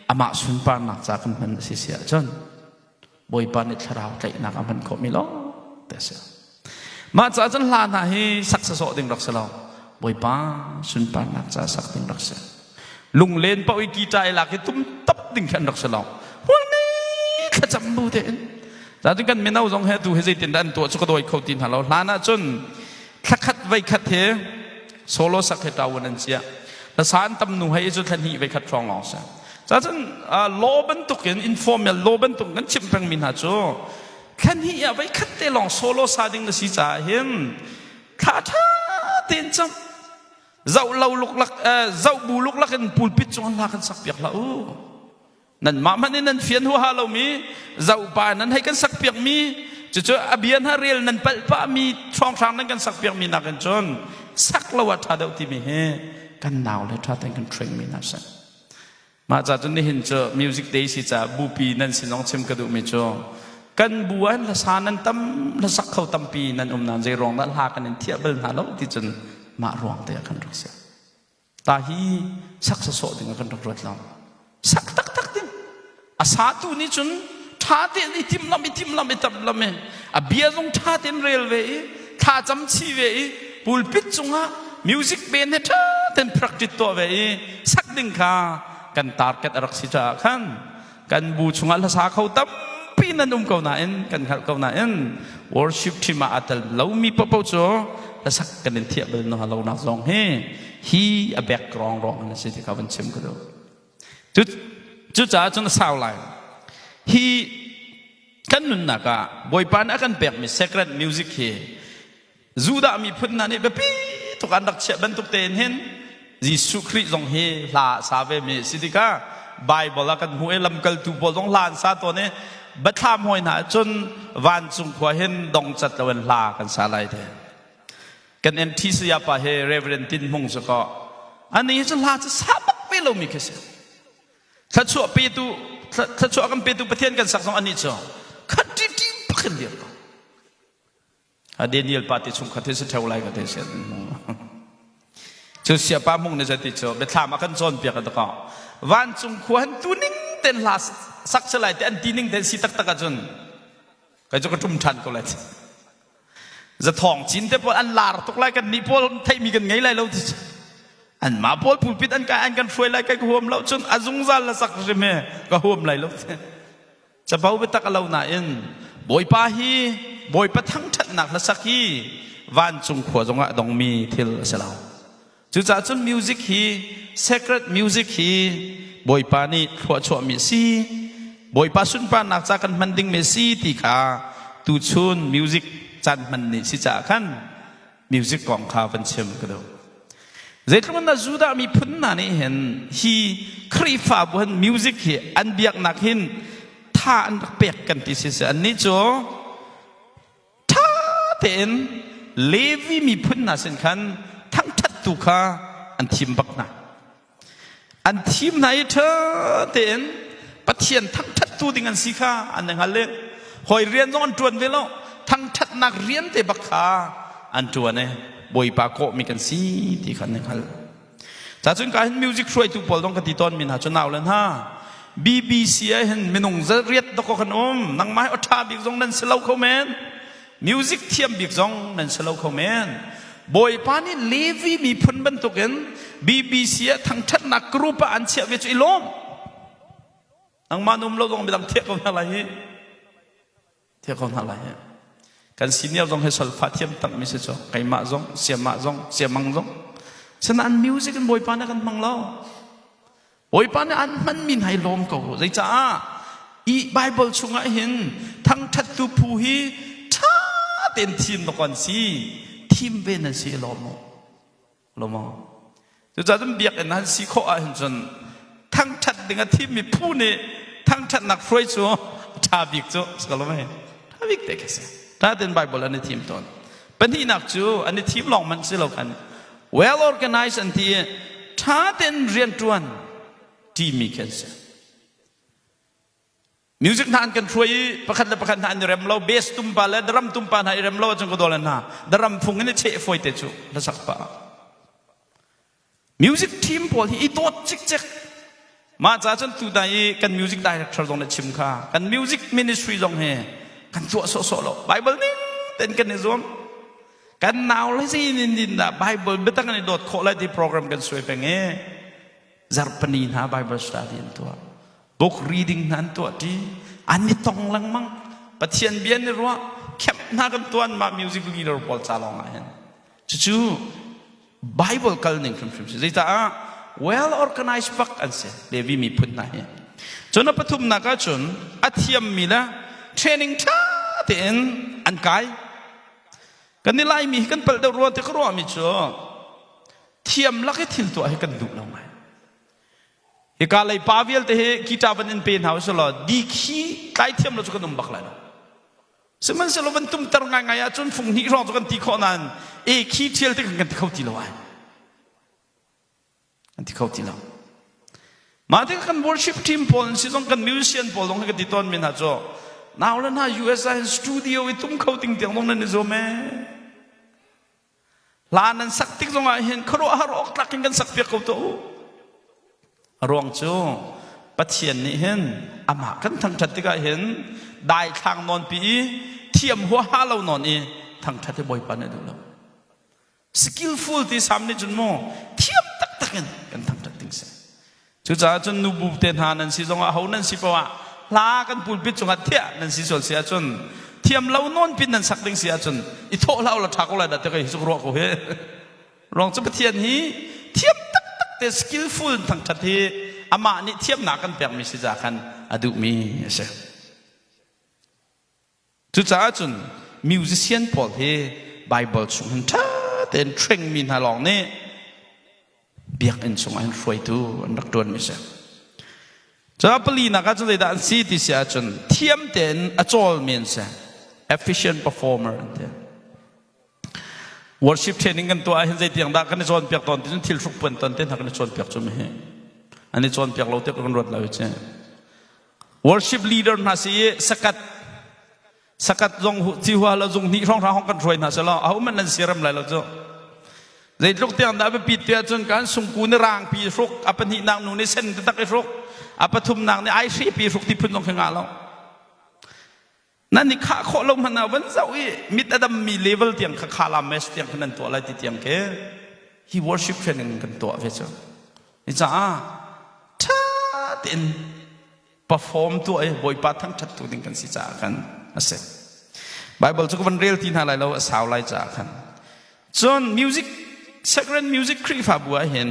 อามาสุนปานนักจากมันสิเสียจนบอยปานนี่ทราวใจนักมันก็มีล้อแต่เสียมาจากจนลานาฮีสักสะสอดิ่งรักษาบอยปานสุนปานนักจากสักดิ่งรักษาลุงเล่นเป้าอีกีใจหลักที่ตุ้มตับดิ่งขันรักษาวันนี้ขจำบูเดนแต่ที่กันไม่น่าจงให้ดูให้ใจติดดันตัวสุขโดยเขาตินหาเราลานาจนขัดไว้ขัดเทโซโลสักเหตุวันนั้นเสียแต่สารตำหนูให้จุดทันทีไว้ขัดฟองออกซะจากนั้นโลบันตุกอินฟอร์มโลบันตุกกันชิมพังมินหาโจขันที่ไว้ขัดเตลองโซโลซาดิงtheสิจ่าเห็นข้าท่าเตียนจำเจ้าเราลุกลักเจ้าบูลุกลักกันปูลปิดจวนลากันสักเปียกละนั่นมามันนี่นั่นเฟียนหัวเรามีเจ้าป่านั้นให้กันสักเปียกมีจะเจออเบียนฮาเรียลนั่นป้ามีช่องทางนั้นกันสักเปียกมีนักกันจนสักละวัดท่าเดียวที่มีเฮกันหนาวเลยท่าแต่งกันเทรนมีนักสันมาจากจนได้เห็นเจอมิวสิกเดย์สิจ้าบูปีนั่นสิน้องเชมกระดูกไม่จอกันบัวละสานั้นตั้มละสักเขาตั้มปีนั่นนานใจรองนั่นหากันเทียบเบิลหาแล้วที่จนมารวงเตะกันรักษาตาฮีสักสะสดดึงกันรักรถเราสักตักดึงอาสาตุนี่จนท่าเตียนอิทิมลำตับลำอาเบียจงท่าเตียนเรลเวย์ท่าจำชีเวย์ปูลปิดจงอ่ะมิวสิกเบนเนี่ยท่าเตียนพรักจิตตัวเวย์สักดึงค่ะกันตาร์เก็ตรักษาขันกันบูชงละสาเขาตั้มปีนั้นเขาหน้าเอ็นกันเขาหน้าเอ็น worship ที่มาอัตลเรามีพระพุทธเจ้าละสักกันเทียบเลยนะเราหน้าซองเฮฮีอแบกกรองร้องนั่นสิที่เขาเป็นเชื่อมกันดูจุดจ้าจนสาวไลฮีกันนุ่นนักบอยปานอากันแบกมี secret music เฮจูดามีพุ่นนั่นนี่แบบปีทุกอันดักเชื่อบันทุกเตนเห็นยิสุคริสต์จงเฮลาสาเวมีสิที่ก้าไบเบิลกันหัวลำกัลตูบอลจงลานซาตัวนี้บัดทามหอยหนาจนวันจุงขวาเห็นดงจัดตะวันลากันสาไลเดกันเอ็นที่สยาปะเฮเรเวเรนตินมงสกออันนี้จะลาจะสาบักไปเรามีแค่เสียถ้าชั่วปีตูถ้าชั่วกันปีตูประเทศกันสักสองอันนี้จ้ะขัดดีๆพักเดียวกัน เดนิเอลปาติชุมขัดที่สุดเท่าไรก็ได้เช่นจุดเสียป้ามุงในใจติดโจไปถามมาขั้นโซนเปียกันตะกอวันจุงควรตุนิ่งเต็นลาสักเฉลยแต่อันตีนิ่งเต็นสิตักตะกันจนก็จะกระทุ่มทันก็เลยจะท่องจินแต่พออันลาตกไล่กันนี่พอไทยมีกันไงไรเราอันมาพอผู้ปิดอันกันช่วยไรกันก็ห่วมเราจนอาจุงซัลละสักใช่ไหมก็ห่วมไรเราจะเบาไปตักเราหน่าอินบอยปาฮีบอยปะทั้งชัดหนักละสักฮีวันจุงขวดจงอะดองมีทิลเสลาจุดจ่าจนมิวสิกฮี secret music ฮีบอยปานี่ขวดชัวมีซีบอยปาสุนปานักจากกันมันดิ้งเมซีตีขาตูชุนมิวสิกจันมันนี่สิจากกันมิวสิกของข้าวันเชมก็ดูเจ้าคนนั้นจูดามีพุ่นนั่นนี่เห็นฮีครีฟ้าบนมิวสิกฮีอันเบียกนักหินท่าอันเปียกกันที่สิอันนี้จ้ะท่าเต็นเลวีมีพุ่นนั่นสิคันทั้งทัดตุกาอันทีมบักนะอันทีมไหนเธอเต็นปะเทียนทั้งทัดตุดิ่งอันสิกาอันนั้นฮัลเลหอยเรียนต้องอันจวนเวลาทั้งทัดนักเรียนเตบักขาอันจวนเนี่ยบอยปากโกมีกันสิที่ขันนี่ฮัลจากจนการเห็นมิวสิกช่วยทุกปอลต้องกติตอนมินหาจนเอาเลยฮะBBC เห็นมินงจะเรียดตะกขนมนังไม้อัฐาบิกซงนั่นเสลาเขาแมนมิวสิกเทียมบิกซงนั่นเสลาเขาแมนบอยปานี่เลวีมีพุ่นบรรทุกเห็น BBC ทั้งทัดนักกรุ๊ปอันเชียวิจิลมนังมานุ่มเราต้องไปทำเทียบกันอะไรเทียบกันอะไรกันสิเนี่ยต้องให้สลฟาเทียมตั้งมิสเซจไก่มาซงเสียมาซงเสียมังซงฉะนั้นมิวสิกกันบอยปานี่กันมังเล่าบอยปานี่อันมันมีให้ลมก็ใจจ้าอีไบเบิลช่วงไอ้เห็นทั้งทัดตุผู้ฮีท่าเต็นทีมตะกันสิทีมเป็นนั่นสิลมจะจะต้องเบียกนั่นสิข้อไอ้เห็นจนทั้งทัดดึงทีมมีผู้นี่ทั้งทัดนักฟรอยชัวชาบิกชัวสกลไม่ถ้าบิกเด็กเสียถ้าเดินไบเบิลอันนี้ทีมตอนเป็นที่นักจูอันนี้ทีมลองมันสิเรากัน well organized อันที่ถ้าเดินเรียนจวนทีมมีแค่เสียมิวสิกทานกันช่วยประคันและประคันทานเรมเราเบสตุ้มปาและดรัมตุ้มปาในเรมเราจงกระโดดเลยนะดรัมฟงนี่เชฟไฟเตจูและสักปะมิวสิกทีมพอที่อีตัวจิกมาจากจนตัวใดกันมิวสิกไดเรคเตอร์ตรงในชิมค่ากันมิวสิกมินิสทรีตรงเฮกันตัวโซโล่ไบเบิลนี่เต้นกันในzoomกันนาวเลยสินินดาไบเบิลเบตังกันในโดดโคเลยที่โปรแกรมกันสวยเป็นไงจารปนีนะไบเบิลสตาดินตัวbook reading นั้นตัวที่อันนี้ต้องลังมั่งปะเทียนเบียนนี่รู้ว่าแคปนักกันตัวมา music leader พอลจ้าลองไงจู่ๆ Bible กันหนึ่งคำๆสิจ้า well organized ปักอันเสียเดวิมีพุ่นนะจนปฐุมนักจนอาเทียมมีละ training ท่าเต็นอันไกกันนี่ไล่มีกันเปิดดาวรัวที่เขารู้มีจ้าเทียมลักให้ทิ้งตัวให้กันดูเราไหมเอกาเลยปาวิลเตะกีตาร์วันนี้เป็นหาวสลอดีขี้ไล่เทียมเราจะกันนุ่มบักเลยนะสมัยสลวันตุ้มตรงไงจนฝุ่งหิร้อนจะกันตีข้อนั้นขี้เทียลที่กันที่เขาตีเราไอ้กันที่เขาตีเรามาที่กัน worship team พอลสิต้องกัน musician พอลต้องให้กันติดตอนมินหาจ้านาวแล้วนะ USA studio ไอ้ตุ้มเขาติงเตียงตรงนั้นนี่โจแม่ลานั้นสักติ๊กตรงไหนเห็นเขารู้ฮารอกตักกันสักเปียกเขาโตรวงจูปัจเจียนนี่เห็นอามากันทั้งชัดที่ก็เห็นได้ทางนอนปีเทียมหัวหาเรานอนอีทั้งชัดที่บ่อยปานนี่ดูแล้วสกิลฟูลที่สามนี่จนโมเทียมตักกันทั้งชัดทิ้งเสียจู่จ้าจนนูบุเตนหานั่นสิจงเอานั่นสิเพราะว่าลากันปูนปิดจงอัดเทียนั่นสิส่วนเสียจนเทียมเรานอนปิดนั่นสักทิ้งเสียจนอีโตเราทักอะไรแต่ก็หิสุกรอกเขาเฮรองจะปัจเจียนนี้เทียมแต่สกิลฟูลทั้งทัดที่อามานี่เทียบหนักกันเปียกมีสิจากันอดุมีเสียจุดจ้าจนมิวสิเซียนพอลเฮไบเบิลช่วงท่าเต้นเทรนมินฮาลองนี่เบียกอินช่วงอันฟวยตูอันรักตัวมีเสียจ้าปลีนักจนได้ด่านซีที่เสียจนเทียมเต้นอจอลมีเสีย efficient performer worship training กันตัวเห็นใจเตียงดักกันในโซนเปียกตอนที่ทิลสุกเปิ่นตอนเต้นหักในโซนเปียกจุ่มเหอันนี้โซนเปียกเราเตะกันรถเราใช่ worship leader น่าสิสกัด สกัดจงที่หัวเราจงนี่ร้องห้องกันรวยนะสละเอามันนั่นเสียรำไรเราจ้ะในทุกเตียงได้ไปปิดเตียจนการส่งกูในร่างปีรุกอปนินางนูในเส้นตะกี้รุกอปทุมนางในไอซีปีรุกที่พื้นตรงข้างเรานั่นนี่ข้าขอลงมาหน้าวันเสาร์มิตรดำมีเลเวลเตียงข้าลาเมสเตียงขนาดตัวอะไรที่เตียงเก๋ he worship เองกันตัวเวชนี่จ้าท่าเต้น perform ตัวบอยปัดทั้งชัดตัวดิ้งกันสิจ้ากันนั่นสิ Bible จุกวันเรียลที่น่าไรเราสาวไรจ้ากันจน music sacred music ครีฟ้าบัวเห็น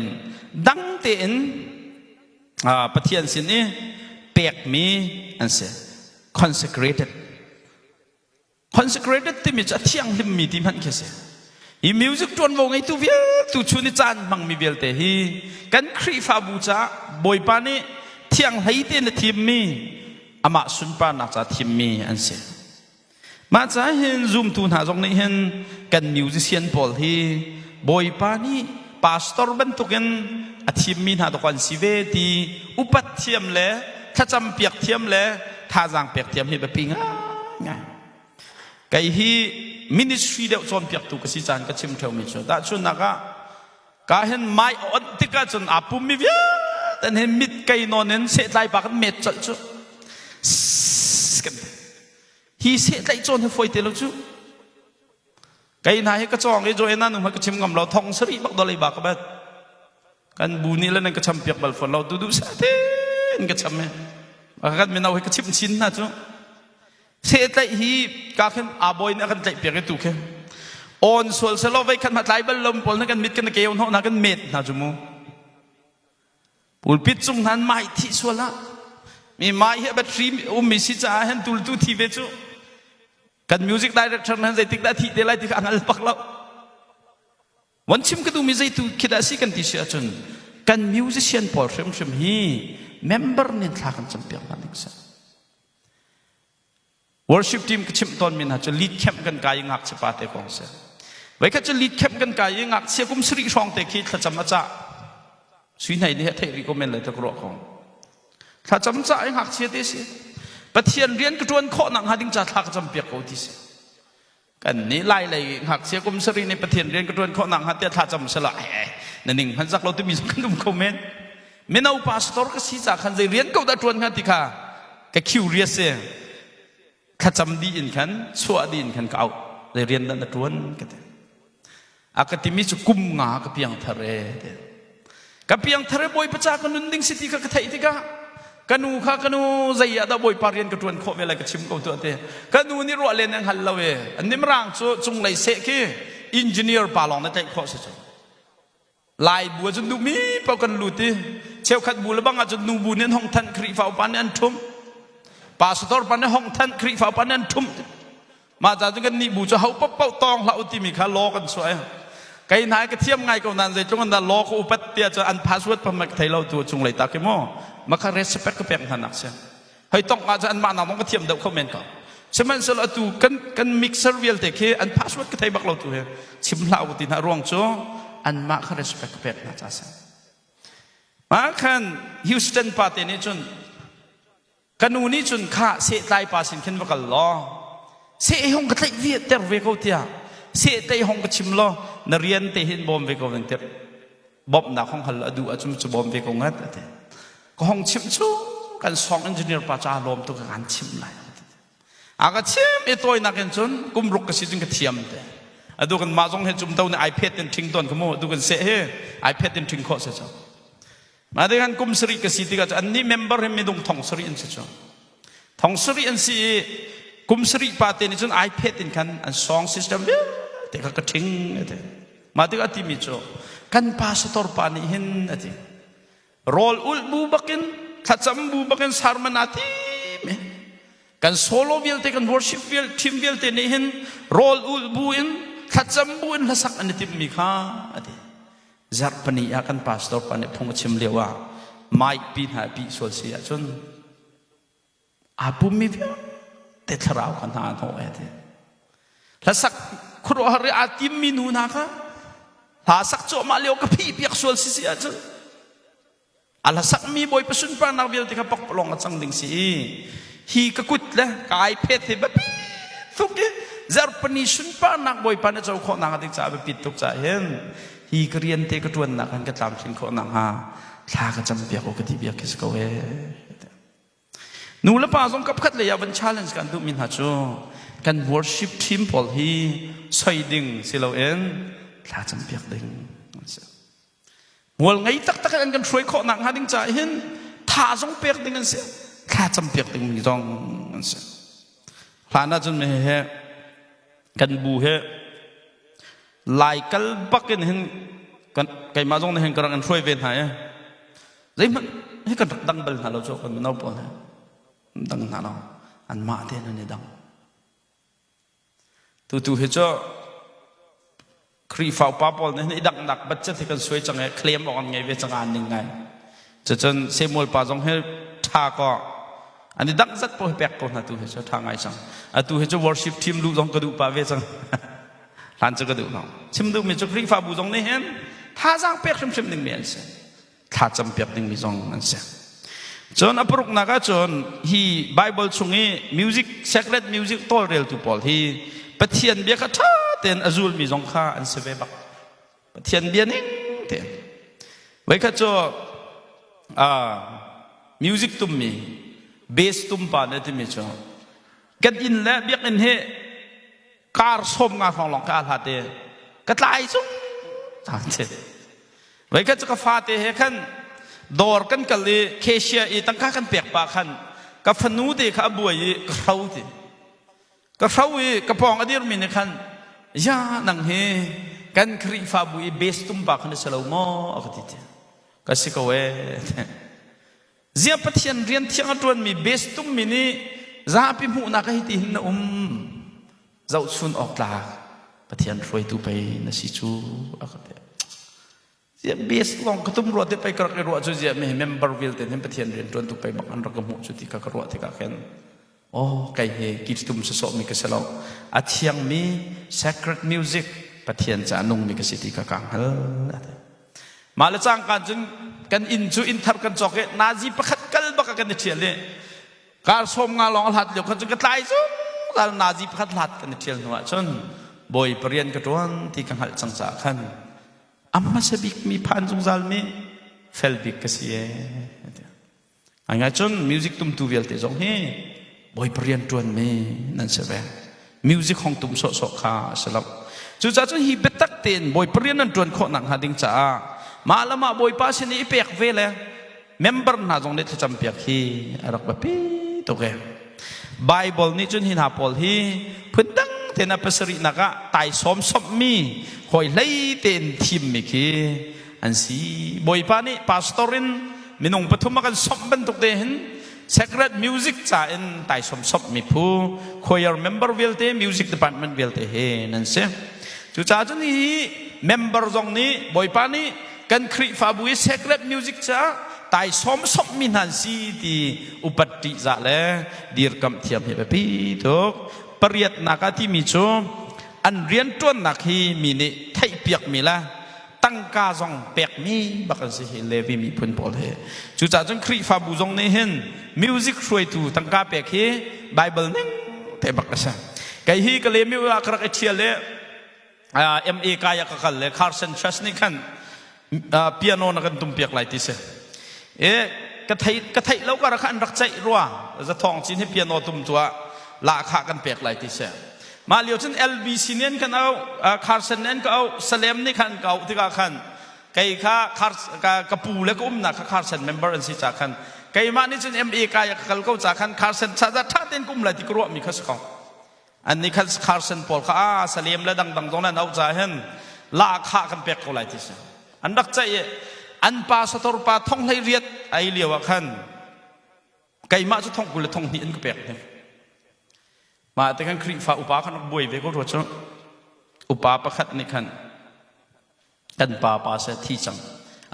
ดังเต้นปะเทียนสินี่เปียกมีอันเสีย consecrated ที่มีจะเที่ยงลิมมีที่มันแค่เสียอีมิวสิกจวนวงไอตัวเวียตัวชุนิจานมังมีเวียลเตฮีกันครีฟ้าบูจ้าบอยปานี่เที่ยงให้เต้นทีมมีอามาสุนปานักจะทีมมีอันเสียมาจะเห็นซูมตูนหาตรงนี้เห็นกันมิวสิเซียนพอลฮีบอยปานี่พาสตอร์บันตุกันอาทีมมีหาตะวันสิเวตีอุปัตเทียมเล่ถ้าจำเปียกเทียมเล่ถ้าจางเปียกเทียมฮีแบบง่ายไก่ฮีมินิสทรีเดียวจนเปียกตุกสิจานก็ชิมเท่ามิจฉาแต่ชนนักก็เห็นไม่อดที่ก็จนอาปุ่มมีเวียแต่เห็นมิดไก่นอนเห็นเศษลายปากเม็ดจุดฮีเศษลายจนให้ไฟเตลจุไก่นายก็จ้องไอ้โจเอ็นนั่นมันก็ชิมกับเราทองสรีบักดอลลีบักแบบกันบูนี่แล้วนั่นก็ชิมเปียกบัลฟอนเราดูซะเต้นก็ชิมไหมกันไม่เอาให้ก็ชิมชิ้นนะจุเศษไลฮีกาเข็นอาบอยนักกันใจเปียกตุกเข็นออนส่วนสโลไว้ขันมาไล่บัลลมพอนักกันมิดกันเกี่ยวหัวนักกันเม็ดนะจุโมปูลปิดจุงนั้นไม่ที่ส่วนละมีไม้เฮบัตรีมีสิจ้าเห็นตูลตูทีเวจูกันมิวสิกไดเรคเตอร์นั้นใจติดได้ที่เดลัยที่อันนั้นปักแล้ววันชิมก็ดูมีใจตูคิดได้สิกันที่เสียจนกันมิวสิเชียนพอเชื่อมฮีเมมเบอร์นี่ทากันจำเปียกมันเองworship team ก็ชิมตอนมินฮะจะ lead camp กันกายงักเฉพาะเตะของเสียไว้ก็จะ lead camp กันกายงักเสียกุมสรีช่องเตะคิดถ้าจำมาจ้าสุยไหนเนี่ยเทริโกเมนเลยตะกรอของถ้าจำจ้างักเสียดิสิปะเทียนเรียนกระจวนข้อหนังหาดิ้งจ่าทักจำเปียกเอาดิสิกันนี้ไล่เลยงักเสียกุมสรีในปะเทียนเรียนกระจวนข้อหนังหาเตะทักจำสละนั่นเองพันสักเราต้องมีสกันดุมคอมเมนต์ไม่เอาพาสตอร์ก็สิจากขันใจเรียนก็ได้จวนกันติค่ะก็คิวเรียเสียข้าจำดีอินขันชัวดีอินขันก็เอาเลยเรียนนั่นตรวนกันอากาศที่มีจุกุมงากับเพียงทะเลกับเพียงทะเลบอยประจักษ์กันนุ่งสิทธิกับไทยที่กันนูข้ากันนูใจยาดาบอยปารีนกับตรวนข้อเวลากับชิมกับตัวเตะกันนูนี่รัวเล่นยังฮัลโลเวอันนี้มันร่างจุงไหลเสกอินจิเนียร์ปาลองนั่นใจข้อสุดลายบัวจนดูมีเป่ากันลุติเชลขัดบัวแล้วบางอาจจะนูบัวเนี่ยห้องทันครีฟ้าปานเนี่ยทุ่มปาสตอร์ปานเนี่ยห้องทันครีฟ้าปานเนี่ยทุ่มมาจากตรงนี้บูจะเขาปั๊บเป่าตองเราอุติมีข้าล้อกันสวยไก่นายก็เทียมไงกับนั้นเลยจงกันนั้นล้อเขาอุปัตเตียจะอันพาสเวิร์ดพม่าไทยเราตัวจงเลยตาเขมอมาคาเรสเปกก็เปียงหันนักเสียให้ต้องอาจจะอันมาหนาต้องก็เทียมเดาเขาเมนก่อนใช่ไหมสละตัวกันมิกซ์เซอร์เวลเตะเคอันพาสเวิร์ดก็ไทยบักเราตัวเหรอชิมเหล้าติน่ารวงโจอันมาคาเรสเปกก็เปียงน่าจะเสียมาคันฮิวสตันปาเตนี่จนกันนูนี่จนข้าเสตไลปาสินขึ้นมากันล้อเสยห้องก็ไทยเวียดเตอร์เวกเอาเตียเสยไทยห้องก็ชิมล้อนเรียนเตหินบอมเวกเอาเตอร์บอมนักห้องฮัลดูอาจุมจะบอมเวกเอางัดเตก็ห้องชิมชูกันสองเอนจิเนียร์ปาจาลมตัวกันชิมไหลอาก็ชิมไอตัวนักเอนจนกุมรุกก็สิจึงก็เทียมเตอดูกันมาจงเห็นจุ่มเต้าในไอแพดเป็นทิ้งต้นขโมยดูกันเสยไอแพดเป็นทิ้งข้อเสียจ้ามาด้วยกันกุมสรีกสิทธิกันอันนี้เมมเบอร์ให้ไม่ต้องท่องสรีอันเสียจ้าท่องสรีอันสิกุมสรีปาเตนี่จนไอแพดอินกันอันซองซิสเต็มเด็กก็ทิ้งเตมาด้วยกันที่มิจ้ากันพาสตอร์ปานี่เห็นเตโรลอุลบูบักินถ้าจำบูบักินสารมันอาทิมกันโซโล่วิลเตกันวอร์ชิปวิลทีมวิลเตนี่เห็นโรลอุลบูอินถ้าจำบูอินละสักอันที่มีค่าเตจักปนิยากันพาสตอร์ปานี่พงชิมเลียวว่าไม่ปีนหาปีส่วนเสียจนอาบุมีวิเตทราวกันหาโนเอเตละสักครัวหรืออาทิมมีนูนักถ้าสักโจมาเลียวกับพี่เปียกส่วนเสียจนอาลสักมีบอยประชุนปานาวิลที่เขาปกปลงกันสังดิ่งสิฮีก็กุดเลยกายเพชรที่แบบ ทุกทีเจอปนิชุนป้านักบอยป้าเนี่ยเจ้าข้อนักติดจ่าไปปิดตุกจ่าเห็นฮีกเรียนเตกระตวนนักกันก็ตามชินข้อนักฮะลากระจำเปียกโอกติเบียกคิสกเวนูละป้าสงกับขัดเลยวัน challenge กันดูมินหาจูกัน worship team พอลฮีใส่ดิ่งสิเราเองลาจำเปียกดิ่งมัวไงตักกันช่วยข้อนักฮะดิ่งจ่าเห็นท่าสงเปียกดิ่งกันเสียลาจำเปียกดิ่งมีต้องกันเสียพลานาจนไม่เห็นกันบูเฮลายกัลบักกันเห็นกันไก่มาจงเห็นกันช่วยเวียนหายเลยมันให้กันดังเบลหาเราโจกันมันเอาปนดังหาเราอันมาเท่านั้นดังตัวเห็นจ้าครีฟ้าป้าปอลเนี่ยดังหนักบัดเจ็ตที่กันช่วยจังไงเคลมออกไงเวจังงานยังไงจะจนเซมูลป้าจงให้ท่าก็อันนี้ดังจัดพอให้แปลกคนนะตัวเห็นจ้าทางไงจังตัวเห็นจ้า worship team ดูจงกระดูกป้าเวจังหลานจะกระดูกเนาะชิมดูมีจุกรีฟ้าบูจงนี่เห็นท่าจังเปียกชิมหนึ่งเมียนเสียท่าจำเปียกหนึ่งมีจงนั่นเสียจนอปรุกนักจนฮีไบเบิลช่วงนี้ music sacred music ตัวเรียลตุปอลฮีปะเทียนเบียกท่าเต็นอจูลมีจงข้าอันเสวบักปะเทียนเบียนิ่งเต็นไว้ข้าจmusic ตุ้มมีเบสตุ้มปานเนี่ยที่มีจงกันอินแล้วเบียกอินเฮการส้มงาของหลงกาลาเตกระไลจุงทางเจ็ดไว้ก็จะกฟ้าเตะขันดอร์กันกันเลยเคเชียอีตั้งข้ากันเปียกปากขันกับฟนูเตะข้าบวยกระเท้าเตะกระเท้าอีกระปองอดีตมีในขันยาหนังเฮกันครีฟ้าบุยเบสตุ้มปากขันเสลาวมออักติเตก็สิกเวเจียปะเทียนเรียนเที่ยงตัวมีเบสตุ้มมีนี่ซาพิมูนักให้ตีหินเจ้าชุนออกลาปะเทียนรวยตูไปนสิจูอักเตเจียเบสลองกระตุ้มรัวเตไปกระรัวจูเจียไม่เมมเบอร์วิลเตนปะเทียนเรียนจนตูไปบางอันรักหมูจุดที่กระรัวที่กระเข็นโอ้ไก่เฮกิจตุมสสมีกระเสลาอาเทียงมี sacred music ปะเทียนจะนุ่งมีกระสิทธิกระกังฮัลมาละจ้างกันจนกันอินจูอินทับกันจอกเกนาจีประคัดกัลบักกันเทียนเลยการสมงานลองหัดเดี๋ยวคนจะกระไตจูการนาจีพัดหลัดกันเที่ยวหนัวจนบ่อยเปลี่ยนกระตวนที่กังหัดสังสารขันอัมมาสบิกมีพันจงซาลมีเฟลบิกก็เสียอันนี้จนมิวสิกตุ้มตูเวลเตจงเฮบ่อยเปลี่ยนตวนมีนั่นเสียแบบมิวสิกของตุ้มโสขาสลับจู่จ้าจนฮีเบตักเต็นบ่อยเปลี่ยนนั่นตวนข้อหนังหาดิงจ้ามาละมาบ่อยป้าเชนี่เปียกเวลเลยเมมเบอร์น่าจงเด็ดจำเปียกฮีรักแบบพี่ตัวแกไบเบิลนี่จนหินหาพอลฮีพื้นดังเทนับสรินักะไต่สมสมมีหอยไล่เต็นทิมมิคีอันสีบอยปานี่พาสตอรินมินงปฐุมกันสมบันตุกเดหิน sacred music จ่าอินไต่สมสมมีผู้คอยร์เมมเบอร์วิลเต music department วิลเตเฮนั่นเสียจู่จ้าจนฮีเมมเบอร์ตรงนี้บอยปานี่กันครีฟาบุย sacred music จ่าไต่สมสมมินันสีที่อุปติจ่าเลดีร์กัมเทียมเฮแบบพี่ทุกปริยัตินักที่มีชูอันเรียนต้นนักฮีมีนี่ไทยเปียกมีละตั้งกาจงเปียกมีบักสิเฮเลวีมีพุนปอลเฮจู่จ้าจงครีฟาบุจงนี่เห็นมิวสิกช่วยตูตั้งกาเปียกเฮไบเบิลนึงเทบักษะไกฮีก็เลยมีว่าครักเชียเลMA กายกัลเลคาร์เซนชัสนี่ขันเปียโนนักตุ้มเปียกไหลติเสกระไทยแล้วก็รักอันรักใจรัวจะท่องจินให้เปียโนตุ้มตัวลาขากันเปียกไหลติเสมาเลี้ยวจน LBC เนี่ยกันเอาคาร์เซนเนี่ยก็เอาสเลมนี่ขันเก่าที่กันขันไก่ข้าคาร์กระปูแล้วก็นักคาร์เซนเมมเบอร์อันสิจากขันไก่มานี่จน MA กายกัลก็จากขันคาร์เซนชาจะท่าเต้นกุมไหลที่กรัวมีข้าศึกอันนี้คันคาร์เซนพอลข้าสเลมแล้วดังตรงนั้นเอาใจเห็นลาขากันเปียกไหลติเสอันรักใจอันปาสตอร์ปาท่องให้เรียดไอเลียวขันไก่มาจะท่องกุลท่องนี้อันก็แปลกเนี่ยมาแต่กันครีฟ้าอุปาขันนักบวยเวก็รู้จักอุปาประคัดนี่ขันกันปาปาเสที่จัง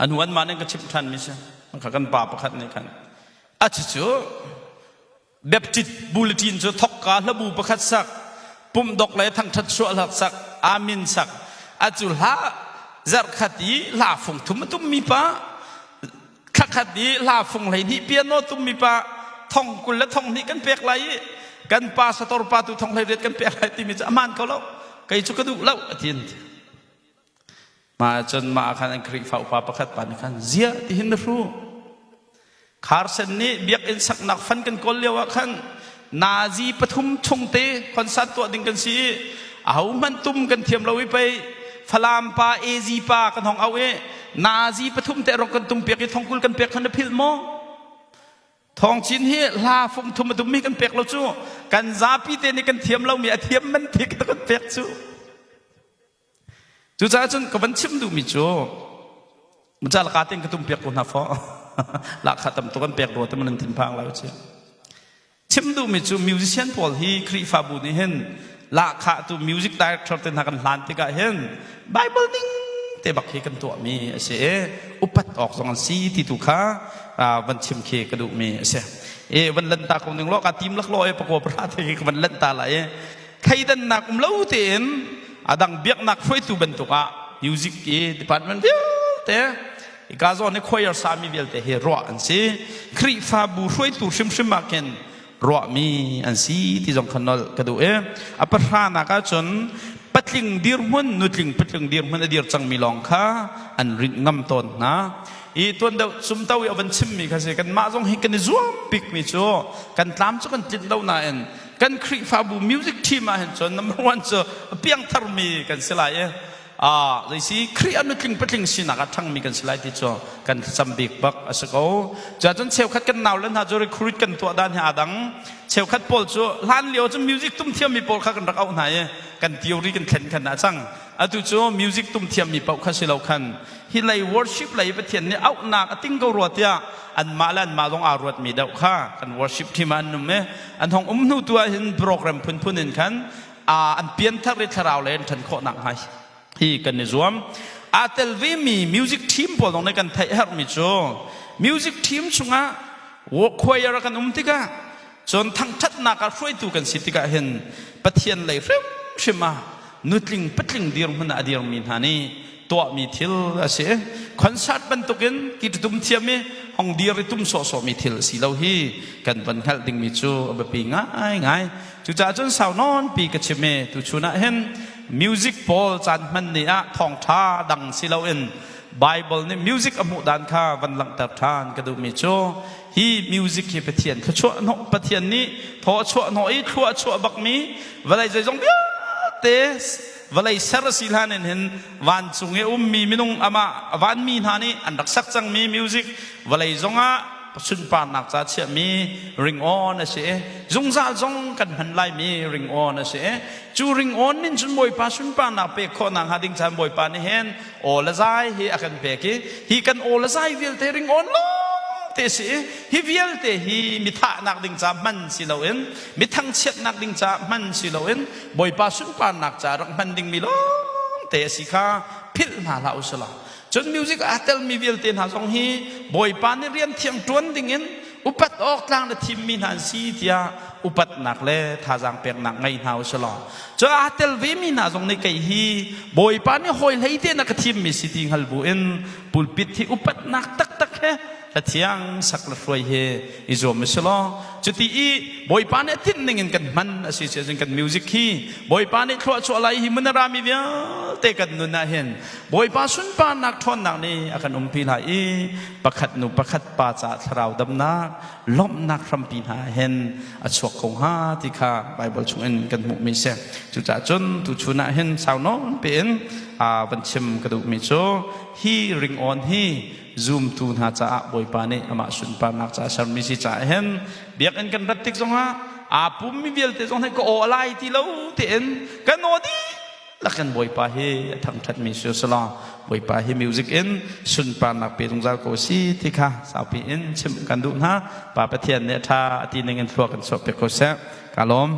อันวันมาเนี่ยก็ชิบทันมิใช่มันขันปาประคัดนี่ขันอาจจะแบบจิตบูลตินจะทอกกาละบูประคัดสักปุ่มดอกไหลทั้งทัดชัวหลักสักอามินสักอาจุลฮะจักขัดีลาฟงทุมตุมมีปะขัดีลาฟงไหลนี่เปียโนตุมมีปะท่องกุลและท่องนี้กันเปียกไหล กันปาสตอร์ปาตุทองเลยเรียดกันเปียกตีมิจอามันเขาแล้วไก่ชุกกระดูกเล่าอธินมาจนมาขันอังกฤษฝ่าอุปปักปันขันเสียที่หินรู้คาร์เซนนี่เบียกอินสักนักฟันกันกอลเลียวขันนาซีปฐุมชงเตคอนซัตตัวดิ่งกันสีเอามันตุ้มกันเทียมเราไปฟลามปาเอซีปากันของเอานาซีปฐุมแต่เรากันตุ้มเปียกทองกุลกันเปียกขันพิลโมทองชิ้นเฮลาฟงทุมตุมมีกันเปียกเราจูกันซาปีเตนี่กันเทียมเรามีเทียมมันเปียกตะกันเปียกจูจูจ้าจนกับมันชิมดูมิจูมันจะละกาเต็งกันตุ้มเปียกคนหน้าฟ้าละขาตั้มตัวกันเปียกโดดแต่มันทิ้งพังแล้วเชียวชิมดูมิจูมิวสิชเชียนพอลฮีครีฟาบูนี่เห็นละขาตัวมิวสิกดีเรคเตอร์เต็นหักันลานติกาเห็นไบเบิลนิ่งเตบักเฮกันตัวมีเสียอุปัตออกสองอันซีที่ถูกค้าวันชิมเคกระดูกมีเสียวันเล่นตาของหนึ่งโลกทีมลักลอยประกอบประเทศวันเล่นตาไหลใครดันนักเล่าเต็นดังเบียกนักไฟตัวเป็นตัวมิวสิกดีพาร์ตเมนต์เตะอีกาโซนนี่คอยสามีเวลเตะเฮรัวอันซีครีฟาบูไฟตัวชิมมาเกนรัวมีอันซีที่จงขนลกระดูกอภิธานักจนปัจจิงดีร์มันนุจิงปัจจิงดีร์มันดีร์จังมีลองค่าอันริงงำตนนะอีตัวเดียวสุมเต้าเอาบันชิมมีกันสิกันมาจงให้กันจวบปิกมีโจกันตามจกันจิตเราหน่อยกันครีฟาบูมิวสิกทีมมาเห็นจนนัมเบอร์วันโจเปียงทาร์มีกันสลายเลยสิครีอันนุจิงปัจจิงสินักทั้งมีกันสลายที่โจกันซัมบิกบักอาศัยจะจนเชลคัดกันหนาวแล้วนะจะรีครูดกันตัวด้านหาดังเชลคัดโพลโจล้านเลี้ยวจนมิวสิกตุ้มเทียมมีโพลข้ากันรักเอาไหนกันทีโอรีกันเข็นกันนะจังอะตุโจมิวสิกตุ้มเทียมมีเป่าข้าสิเราคันฮิไลวอร์ชิปไลประเทศนี้เอาหนักติ้งก็รวดยาอันมาลันมาลงอารวดมีดาวข้ากันวอร์ชิปที่มันนุ่มอันของนูตัวเห็นโปรแกรมพุ่นๆกันอันเปลี่ยนทักเรื่องราวเลยทันโคหนักให้ที่กันในส่วนอาเตลวีมีมิวสิกทีมพอตรงในกันไทยฮาร์มิโจมิวสิกทีมช่วงวัวควายรักันติกาจนทั้งทัดนักช่วยตัวกันสิติกาเห็นประเทศเลยเริ่มใช่ไหมนุดลิงปัดลิงเดียร์มันอดีร์มินฮานี่ตัวมีทิลเสียคอนเสิร์ตบรรทุกันกิจตุมเทียมห้องเดียร์ตุมโซมีทิลสิเราฮีกันวันฮัลดิงมิจูแบบปีง่ายจุจ่าจนสาวนอนปีกชิเมตุชุนะเห็นมิวสิกพอลจันมันเนี่ยทองท้าดังสิเราเอ็นไบเบิลเนี่ยมิวสิกอมุดันค่าวันหลังตัดทานกระดูมิจูฮีมิวสิกฮีประเทียนเขาชั่วโนประเทียนนี้พอชั่วโนอีชั่วบักมีเวลาใจจงเดียเตสเวลาเซอร์สิลานินเห็นวันสุงเอมีมินุงอามาวันมีนานี่อันดักสักจังมีมิวสิกเวลาจงสุนปานนักจัดเชื่อมีริงออนนะเสียจงซาจงกันหันไลมีริงออนนะเสียจูริงออนนี่จุนบอยปาสุนปานนักเปกคนนักหาดิ้งจันบอยปานนี่เห็นโอละใจฮีอากันเปกี้ฮีกันโอละใจวิลเตริงออนลเตสิฮิวิลเตฮิมิทานักดิ้งจับมันสิเราเอ็นมิทั้งเช็ดนักดิ้งจับมันสิเราเอ็นบอยปาสุนปานนักจัดรักมันดิ้งมิลเตสิข้าพิลมาลาอุสลาจนมิวสิกอาเตลมีวิลเตนหาสองฮีบอยปานนี่เรียนเทียงจวนดิ่งเงินอุปัตออกกลางในทีมมีนันซีเทียอุปัตหนักเลยท่าจังเปียกหนักไงหาอุสลาจนอาเตลวิมีนาสองในไก่ฮีบอยปานนี่หอยไหลเตนักทีมมีสิทิงฮัลบูเอ็นปุลปิดที่อุปัตหนักตักเฮละเทียงสักละรวยเฮอิโซมิสลาจุดที่บอยปานนี่ทิ้งหนึ่งกันมันอาศัยเช่นกันมิวสิกฮีบอยปานนี่ครัวชัวอะไรฮีมันรามีเดียเตกันนุนนาเห็นบอยปาสุนปานักทอนนักนี่อาการพิลายประคัดนุประคัดปาจาทราวดำนักล้มนักรำปีนาเห็นอชวกคงหาที่ข้าไบเบิลชงเอ็นกันมุมิเสจุจ่าจนตุชุนะเห็นสาวนอนเป็นวันชิมกระดูกมิโจฮีริงออนฮีซูมตูนหาจ่าบอยปานี่อามาสุนปานักจ่าชามิสิจ่าเห็นเบียกเอ็นกันรัตติกสงฮะปุ่มมีเวลเตสงให้ก็โอไลที่เราเห็นกันโนดีลักกันบอยปาเฮทั้งทัดมิสุสลาบอยปาเฮมิวสิกเอ็นสุนปานักเปรุงจากโกซีที่ข้าสาวปีเอ็นชิมกันดูนะป่าประเทศเนี่ยท่าตีนึงกันฟัวกันสอบเปโกเซกาลม